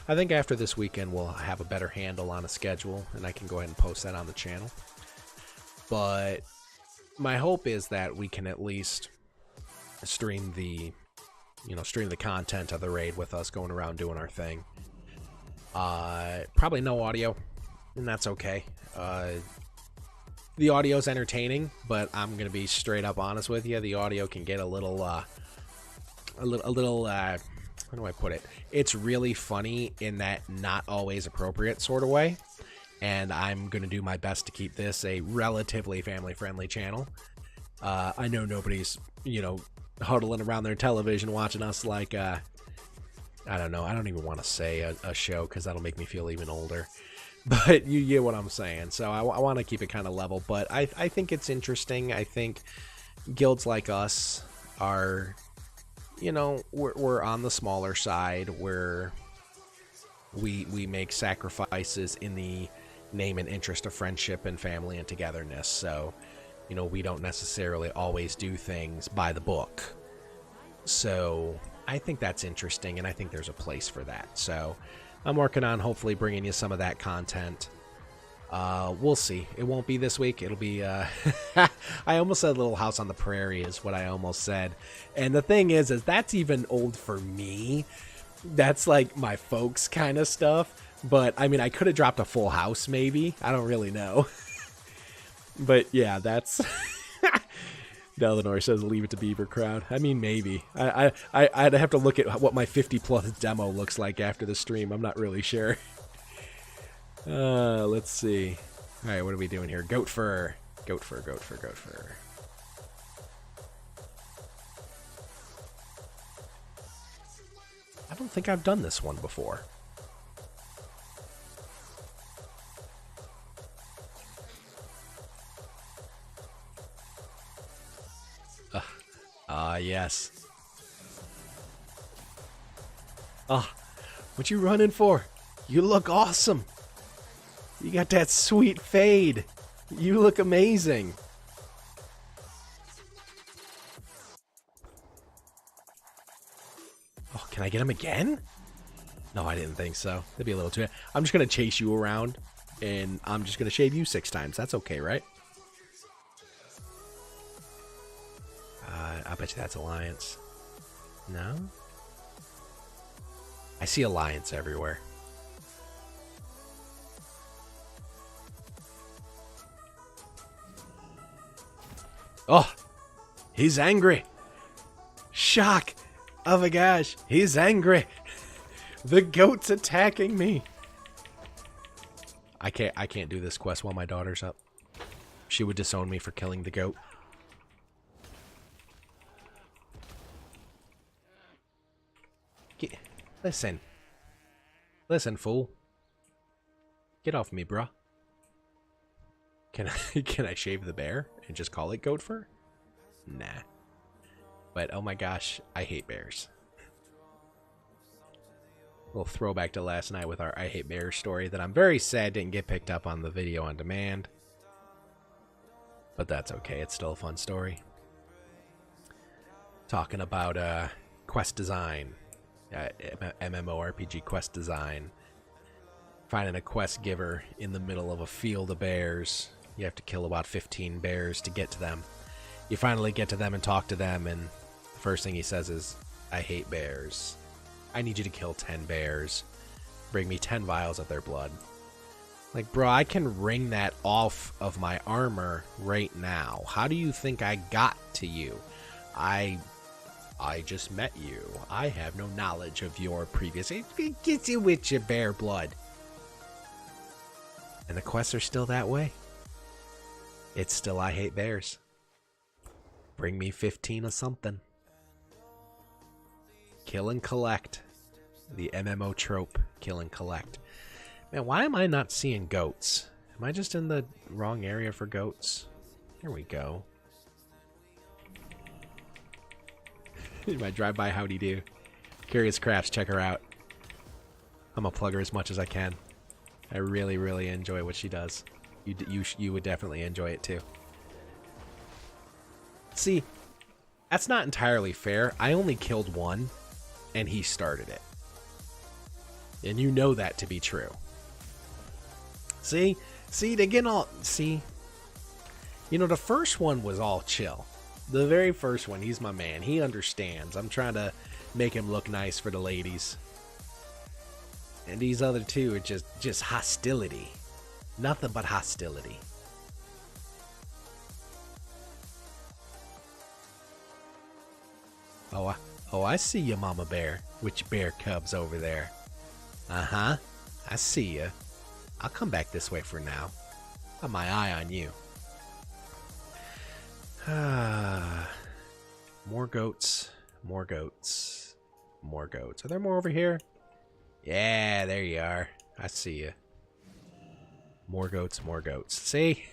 I think after this weekend we'll have a better handle on a schedule, and I can go ahead and post that on the channel. But my hope is that we can at least stream the content of the raid with us going around doing our thing. Probably no audio, and that's okay. The audio's entertaining, but I'm gonna be straight up honest with you. The audio can get a little, how do I put it? It's really funny in that not always appropriate sort of way, and I'm gonna do my best to keep this a relatively family-friendly channel. I know nobody's, huddling around their television watching us like, I don't know. I don't even want to say a show because that'll make me feel even older. But you get what I'm saying. So I want to keep it kind of level. But I think it's interesting. I think guilds like us are, we're on the smaller side where we make sacrifices in the name and interest of friendship and family and togetherness. So, we don't necessarily always do things by the book. So I think that's interesting, and I think there's a place for that. So I'm working on hopefully bringing you some of that content. We'll see. It won't be this week. It'll be, I almost said Little House on the Prairie is what I almost said. And the thing is that's even old for me. That's like my folks kind of stuff. But, I mean, I could have dropped a Full House maybe. I don't really know. But, yeah, that's... Delanoir says leave it to Beaver Crowd. I mean, maybe. I'd have to look at what my 50-plus demo looks like after the stream. I'm not really sure. Let's see. All right, what are we doing here? Goat fur. Goat fur, goat fur, goat fur. I don't think I've done this one before. Yes. What you running for? You look awesome. You got that sweet fade. You look amazing. Oh, can I get him again? No, I didn't think so. That'd be a little too... I'm just going to chase you around, and I'm just going to shave you 6 times. That's okay, right? I bet you that's Alliance. No? I see Alliance everywhere. Oh! He's angry! Shock! Oh my gosh! He's angry! The goat's attacking me! I can't do this quest while my daughter's up. She would disown me for killing the goat. Listen. Listen, fool. Get off me, bruh. Can I shave the bear and just call it goat fur? Nah. But oh my gosh, I hate bears. A little throwback to last night with our I hate bears story that I'm very sad didn't get picked up on the video on demand. But that's okay, it's still a fun story. Talking about quest design. MMORPG quest design. Finding a quest giver in the middle of a field of bears. You have to kill about 15 bears to get to them. You finally get to them and talk to them, and the first thing he says is, I hate bears. I need you to kill 10 bears. Bring me 10 vials of their blood. Like, bro, I can wring that off of my armor right now. How do you think I got to you? I just met you. I have no knowledge of your previous... Get you with your bear blood. And the quests are still that way. It's still I hate bears. Bring me 15 of something. Kill and collect. The MMO trope. Kill and collect. Man, why am I not seeing goats? Am I just in the wrong area for goats? Here we go. My drive-by howdy do. Curious Crafts, check her out. I'm gonna plug her as much as I can. I really, really enjoy what she does. You would definitely enjoy it too. See, that's not entirely fair. I only killed one, and he started it. And you know that to be true. See, they get all... See, you know, the first one was all chill. The very first one, he's my man. He understands. I'm trying to make him look nice for the ladies. And these other two are just hostility. Nothing but hostility. Oh, I see you, Mama Bear, with your bear cubs over there. Uh-huh. I see you. I'll come back this way for now. Got my eye on you. More goats. More goats. More goats. Are there more over here? Yeah, there you are. I see you. More goats, more goats. See?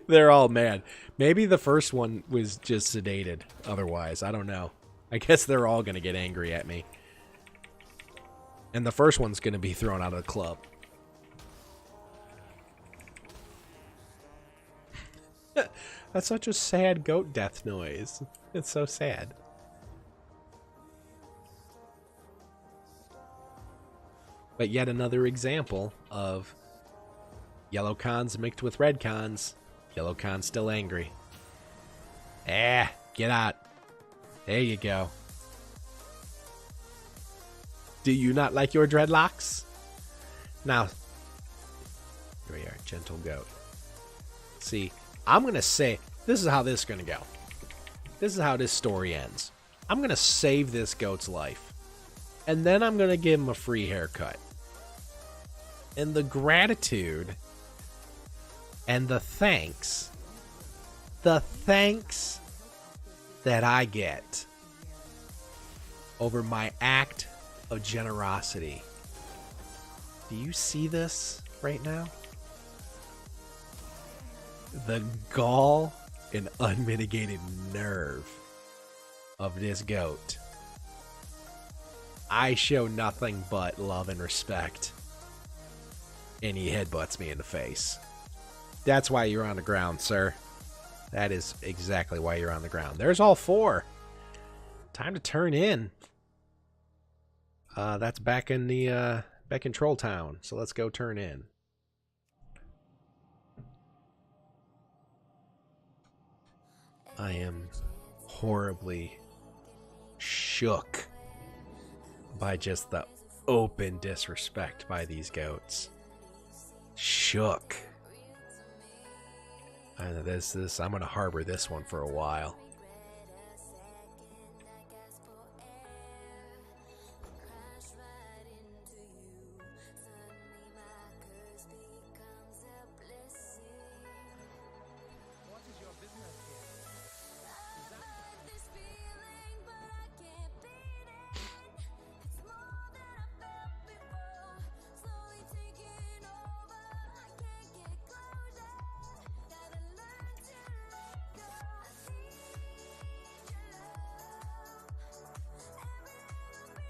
They're all mad. Maybe the first one was just sedated otherwise. I don't know. I guess they're all going to get angry at me. And the first one's going to be thrown out of the club. That's such a sad goat death noise. It's so sad. But yet another example of yellow cons mixed with red cons. Yellow cons still angry. Get out. There you go. Do you not like your dreadlocks? Now, here we are, gentle goat. See, I'm going to say, this is how this is going to go. This is how this story ends. I'm going to save this goat's life. And then I'm going to give him a free haircut. And the gratitude and the thanks that I get over my act of generosity. Do you see this right now? The gall and unmitigated nerve of this goat. I show nothing but love and respect, and he headbutts me in the face. That's why you're on the ground, sir. That is exactly why you're on the ground. There's all four. Time to turn in. That's back in the back in Troll Town. So let's go turn in. I am horribly shook by just the open disrespect by these goats. Shook. And I'm gonna harbor this one for a while.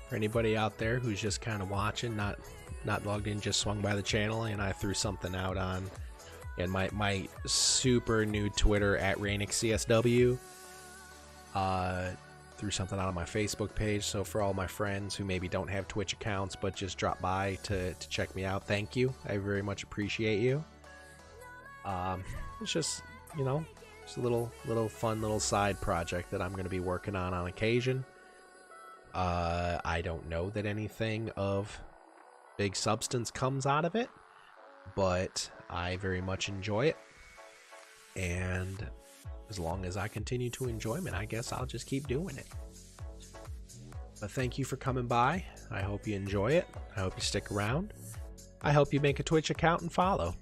For anybody out there who's just kind of watching, not logged in, just swung by the channel, and I threw something out on and my super new Twitter at RainixCSW. Threw something out on my Facebook page. So for all my friends who maybe don't have Twitch accounts but just drop by to check me out, thank you. I very much appreciate you. It's just, you know, it's a little fun little side project that I'm going to be working on occasion. I don't know that anything of big substance comes out of it, but I very much enjoy it. And as long as I continue to enjoy it, I guess I'll just keep doing it. But thank you for coming by. I hope you enjoy it. I hope you stick around. I hope you make a Twitch account and follow.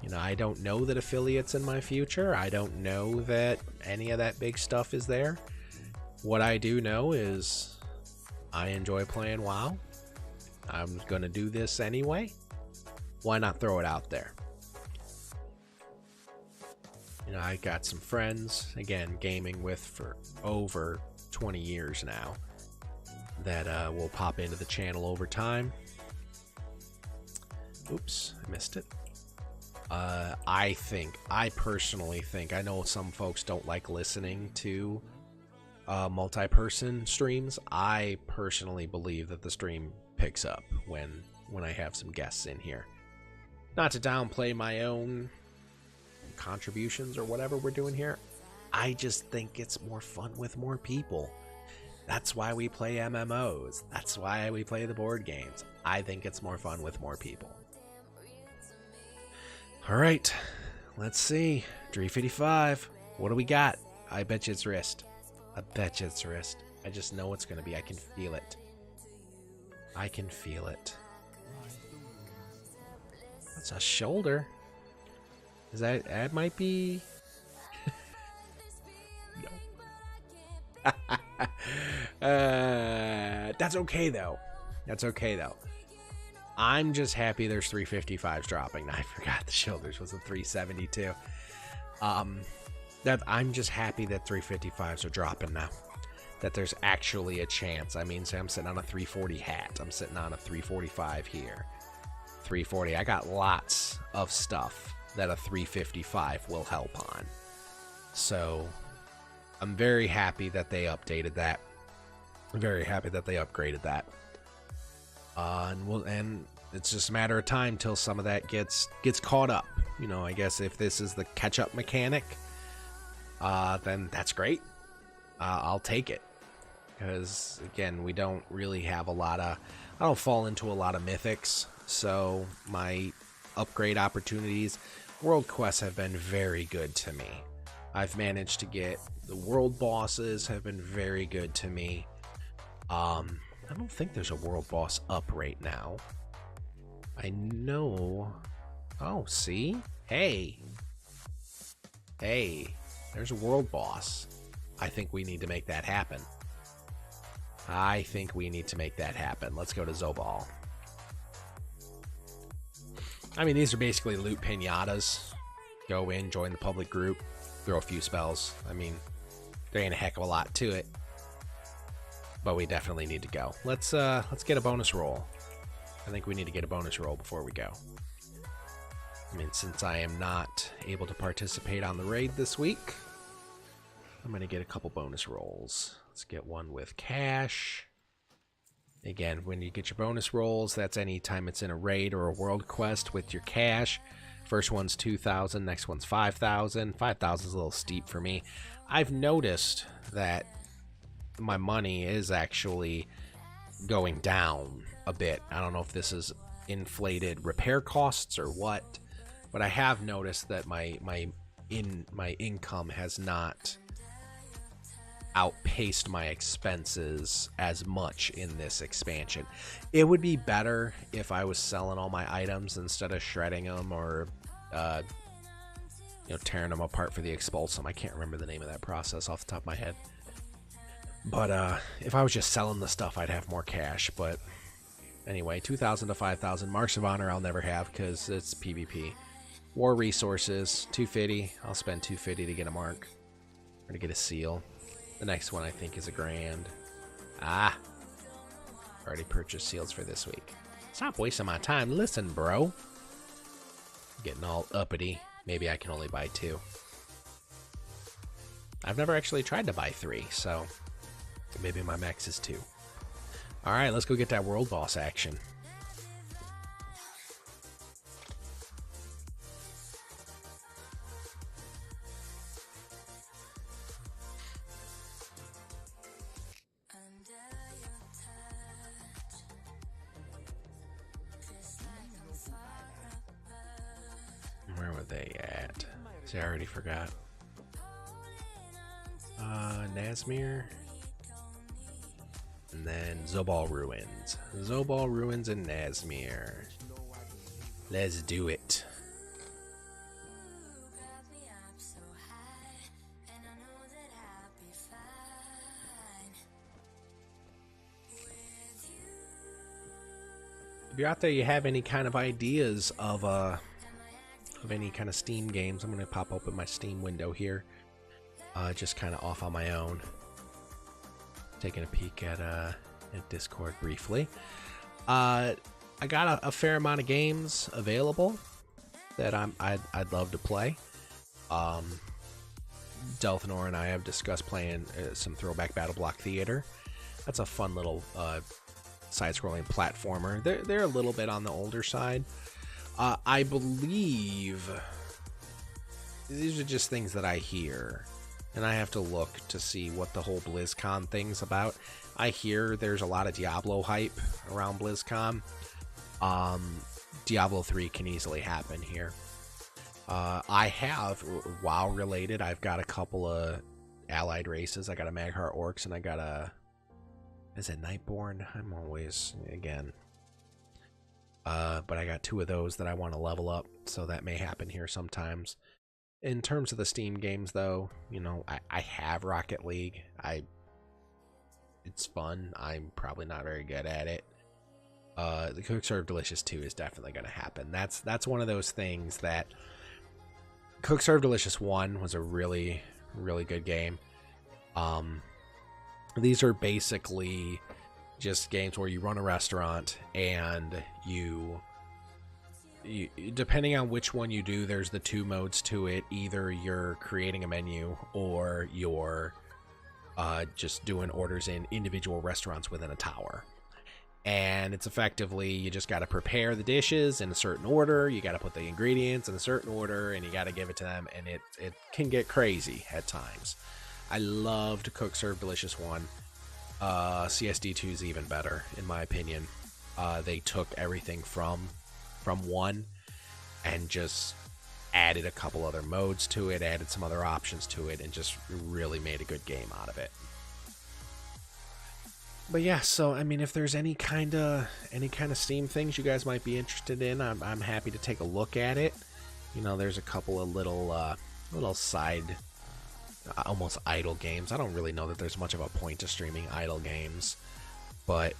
You know, I don't know that affiliates in my future. I don't know that any of that big stuff is there. What I do know is I enjoy playing WoW. I'm going to do this anyway. Why not throw it out there? You know, I got some friends, again, gaming with for over 20 years now, that will pop into the channel over time. Oops, I missed it. I personally think, I know some folks don't like listening to multi-person streams. I personally believe that the stream picks up when I have some guests in here. Not to downplay my own contributions or whatever we're doing here. I just think it's more fun with more people. That's why we play MMOs. That's why we play the board games. I think it's more fun with more people. Alright, let's see. 355. What do we got? I bet you it's wrist. I bet you it's wrist. I just know it's going to be. I can feel it. I can feel it. That's a shoulder. Is that might be... no. That's okay though. That's okay though. I'm just happy there's 355s dropping. I forgot the shoulders was a 372. That I'm just happy that 355s are dropping now. That there's actually a chance. I mean, say I'm sitting on a 340 hat. I'm sitting on a 345 here. 340. I got lots of stuff that a 355 will help on. So I'm very happy that they updated that. I'm very happy that they upgraded that. And it's just a matter of time till some of that gets caught up. You know, I guess if this is the catch-up mechanic, then that's great. I'll take it. Because, again, we don't really have a lot of... I don't fall into a lot of mythics, so my upgrade opportunities, world quests have been very good to me. I've managed to get... The world bosses have been very good to me. I don't think there's a world boss up right now. I know... Oh, see? Hey! Hey! There's a world boss. I think we need to make that happen. I think we need to make that happen. Let's go to Zobal. I mean, these are basically loot pinatas. Go in, join the public group, throw a few spells. I mean, there ain't a heck of a lot to it. But we definitely need to go. Let's get a bonus roll. I think we need to get a bonus roll before we go. I mean, since I am not able to participate on the raid this week, I'm going to get a couple bonus rolls. Let's get one with cash. Again, when you get your bonus rolls, that's any time it's in a raid or a world quest with your cash. First one's 2,000, next one's 5,000. 5,000 is a little steep for me. I've noticed that my money is actually going down a bit. I don't know if this is inflated repair costs or what, but I have noticed that my income has not outpaced my expenses as much in this expansion. It would be better if I was selling all my items instead of shredding them or tearing them apart for the expulsum. I can't remember the name of that process off the top of my head. But if I was just selling the stuff, I'd have more cash. But anyway, 2,000 to 5,000. Marks of Honor I'll never have because it's PvP. War Resources, 250. I'll spend 250 to get a mark. Or to get a seal. The next one I think is $1,000. Ah! Already purchased seals for this week. Stop wasting my time. Listen, bro. Getting all uppity. Maybe I can only buy 2. I've never actually tried to buy 3, so maybe my max is 2. Alright, let's go get that world boss action. Where were they at? See, I already forgot. Nazmir. And then Zobal Ruins. Zobal Ruins and Nazmir. Let's do it. If you're out there, you have any kind of ideas of any kind of Steam games, I'm going to pop open my Steam window here. Just kind of off on my own. Taking a peek at Discord briefly. I got a fair amount of games available that I'd love to play. Delphinor and I have discussed playing some Throwback Battle Block Theater. That's a fun little side-scrolling platformer. They're a little bit on the older side. I believe these are just things that I hear, and I have to look to see what the whole BlizzCon thing's about. I hear there's a lot of Diablo hype around BlizzCon. Diablo 3 can easily happen here. I have WoW related. I've got a couple of allied races. I got a Magheart Orcs, and I got a... Is it Nightborn? I'm always... Again. But I got 2 of those that I want to level up, so that may happen here sometimes. In terms of the Steam games, though, you know, I have Rocket League. It's fun. I'm probably not very good at it. The Cook Serve Delicious 2 is definitely going to happen. That's one of those things that... Cook Serve Delicious 1 was a really, really good game. These are basically just games where you run a restaurant and you depending on which one you do, there's the 2 modes to it. Either you're creating a menu or you're just doing orders in individual restaurants within a tower. And it's effectively, you just got to prepare the dishes in a certain order, you got to put the ingredients in a certain order, and you got to give it to them, and it can get crazy at times. I loved Cook Serve Delicious 1. CSD2 is even better, in my opinion. They took everything from 1 and just added a couple other modes to it, added some other options to it, and just really made a good game out of it. But yeah, so I mean, if there's any kind of Steam things you guys might be interested in, I'm happy to take a look at it. You know, there's a couple of little side, almost idle games. I don't really know that there's much of a point to streaming idle games, but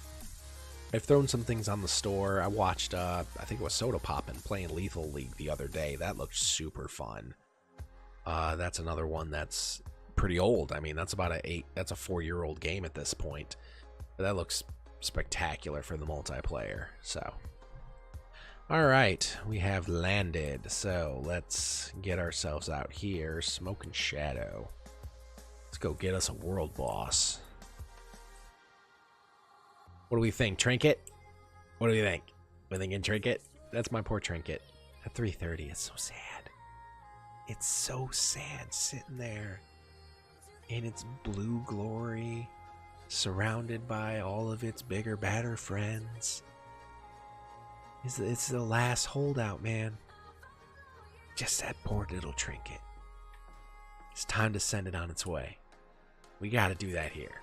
I've thrown some things on the store. I watched, I think it was Soda Poppin' playing Lethal League the other day. That looked super fun. That's another one that's pretty old. I mean, that's about that's a 4-year-old game at this point. But that looks spectacular for the multiplayer. So, all right, we have landed. So let's get ourselves out here. Smoke and Shadow. Let's go get us a world boss. What do we think? Trinket? What do we think? We thinking Trinket? That's my poor Trinket. At 3:30, it's so sad. It's so sad sitting there in its blue glory, surrounded by all of its bigger, badder friends. It's the last holdout, man. Just that poor little Trinket. It's time to send it on its way. We gotta do that here.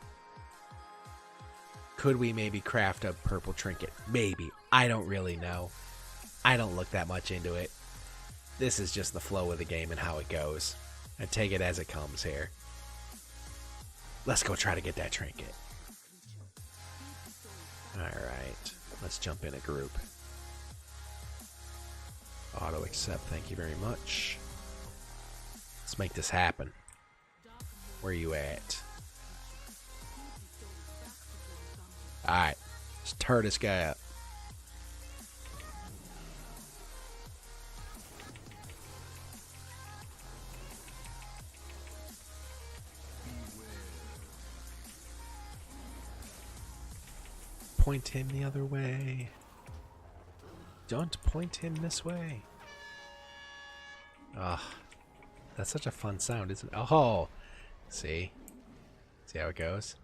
Could we maybe craft a purple Trinket? Maybe. I don't really know. I don't look that much into it. This is just the flow of the game and how it goes. I take it as it comes here. Let's go try to get that Trinket. Alright. Let's jump in a group. Auto accept, thank you very much. Let's make this happen. Where you at? Alright. Let's tear this guy up. Point him the other way. Don't point him this way. Ah, that's such a fun sound, isn't it? Oh, see how it goes.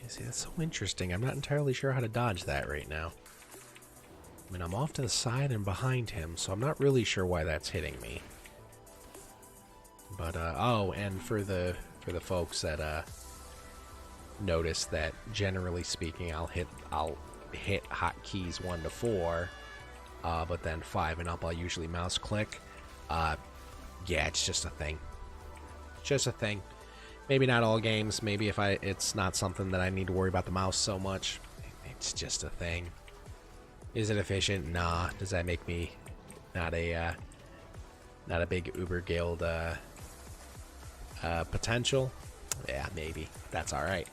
See, that's so interesting. I'm not entirely sure how to dodge that right now. I mean, I'm off to the side and behind him, so I'm not really sure why that's hitting me. But, oh, and for the folks that, notice that, generally speaking, I'll hit hotkeys 1 to 4, but then 5 and up, I'll usually mouse click. Yeah, it's just a thing. Just a thing. Maybe not all games. Maybe if it's not something that I need to worry about the mouse so much. It's just a thing. Is it efficient? Nah. Does that make me not a big Uber Guild potential? Yeah, maybe. That's all right.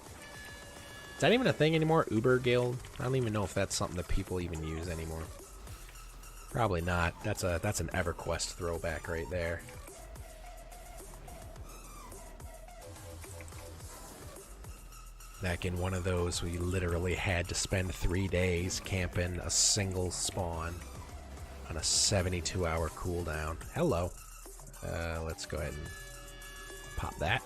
Is that even a thing anymore? Uber Guild? I don't even know if that's something that people even use anymore. Probably not. That's an EverQuest throwback right there. Back in one of those, we literally had to spend 3 days camping a single spawn on a 72-hour cooldown. Hello. Let's go ahead and pop that.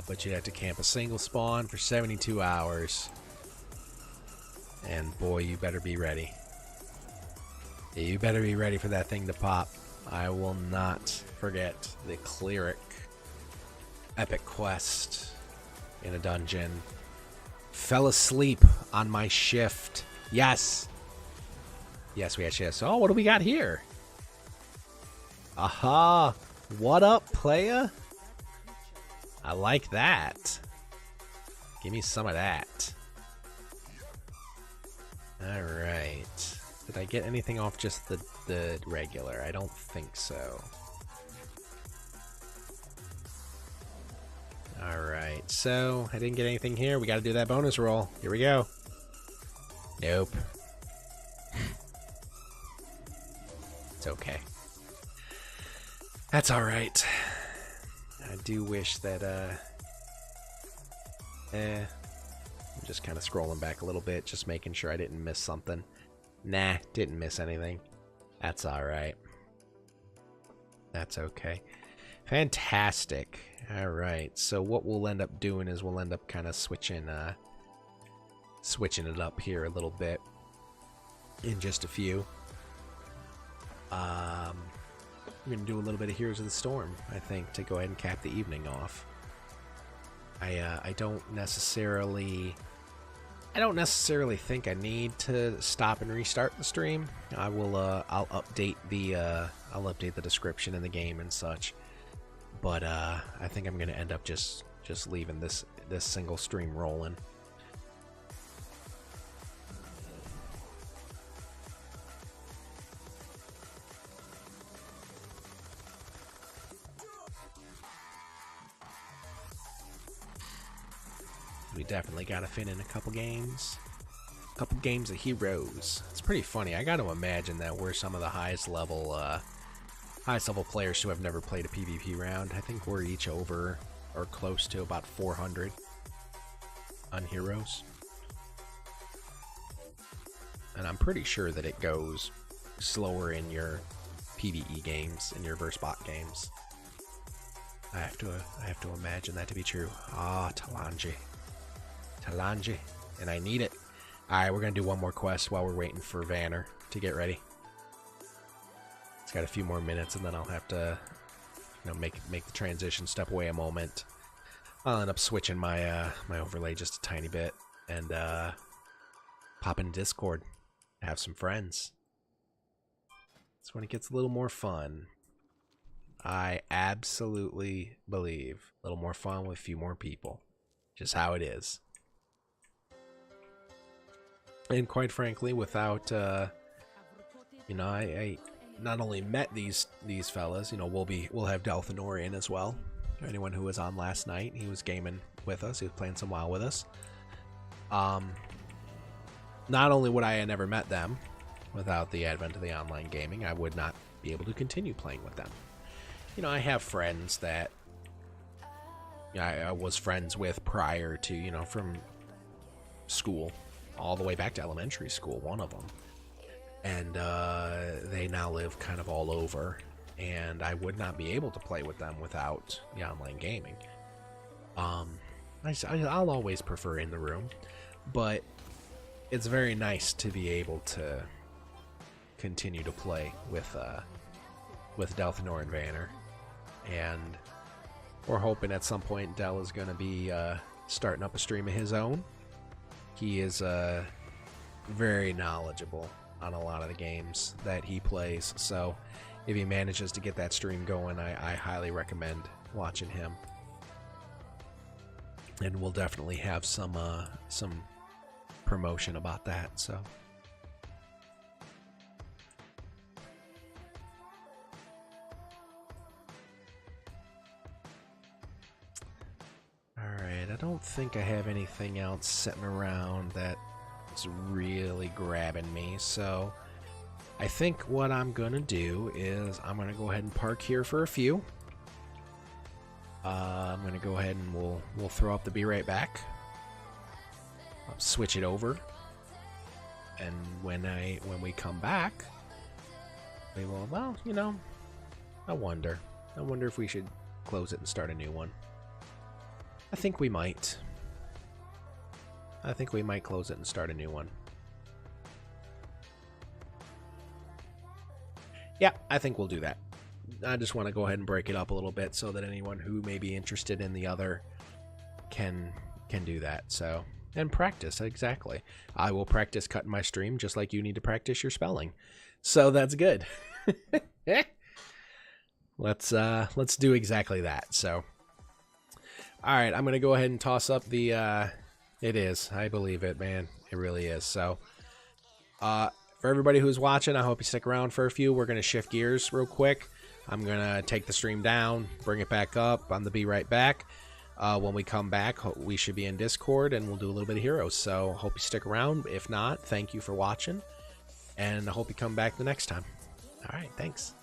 But you'd have to camp a single spawn for 72 hours. And boy, you better be ready. You better be ready for that thing to pop. I will not forget the Cleric epic quest in a dungeon. Fell asleep on my shift. Yes. Yes, we had shifts. Oh, what do we got here? Aha. What up, playa? I like that. Give me some of that. Alright. Did I get anything off just the regular? I don't think so. Alright, so I didn't get anything here. We gotta do that bonus roll. Here we go. Nope. It's okay. That's alright. I do wish that, I'm just kind of scrolling back a little bit, just making sure I didn't miss something. Nah, didn't miss anything. That's alright. That's okay. Fantastic. Alright, so what we'll end up doing is we'll end up kind of switching it up here a little bit in just a few. We're going to do a little bit of Heroes of the Storm, I think, to go ahead and cap the evening off. I don't necessarily think I need to stop and restart the stream. I'll update the description in the game and such. But I think I'm gonna end up just leaving this single stream rolling. We definitely gotta fit in a couple games. A couple games of Heroes. It's pretty funny. I gotta imagine that we're some of the highest level players who have never played a PvP round. I think we're each over or close to about 400 on Heroes. And I'm pretty sure that it goes slower in your PvE games, in your verse bot games. I have to imagine that to be true. Ah, Talanji. And I need it. Alright, we're gonna do one more quest while we're waiting for Vanner to get ready. It's got a few more minutes and then I'll have to, make the transition, step away a moment. I'll end up switching my my overlay just a tiny bit and pop in Discord, have some friends. That's when it gets a little more fun. I absolutely believe a little more fun with a few more people. Just how it is. And quite frankly, without, I not only met these fellas, we'll have Delthanor in as well. Anyone who was on last night, he was gaming with us. He was playing some WoW with us. Not only would I have never met them without the advent of the online gaming, I would not be able to continue playing with them. I have friends that I was friends with prior to, from school all the way back to elementary school, one of them. And they now live kind of all over, and I would not be able to play with them without the online gaming. I'll always prefer in the room, but it's very nice to be able to continue to play with Delthanor and Vanner. And we're hoping at some point Del is going to be starting up a stream of his own. He is very knowledgeable on a lot of the games that he plays, so if he manages to get that stream going, I highly recommend watching him. And we'll definitely have some promotion about that. So. Alright, I don't think I have anything else sitting around that's really grabbing me, so I think what I'm gonna do is I'm gonna go ahead and park here for a few. I'm gonna go ahead and we'll throw up the be right back. I'll switch it over, and when we come back, we will. Well, you know, I wonder if we should close it and start a new one. I think we might. I think we might close it and start a new one. Yeah, I think we'll do that. I just want to go ahead and break it up a little bit so that anyone who may be interested in the other can do that. So, and practice, exactly. I will practice cutting my stream just like you need to practice your spelling. So that's good. Let's do exactly that. So, all right, I'm going to go ahead and toss up the it is. I believe it, man. It really is. So, for everybody who's watching, I hope you stick around for a few. We're going to shift gears real quick. I'm going to take the stream down, bring it back up on the Be Right Back. When we come back, we should be in Discord, and we'll do a little bit of Heroes. So, hope you stick around. If not, thank you for watching, and I hope you come back the next time. All right, thanks.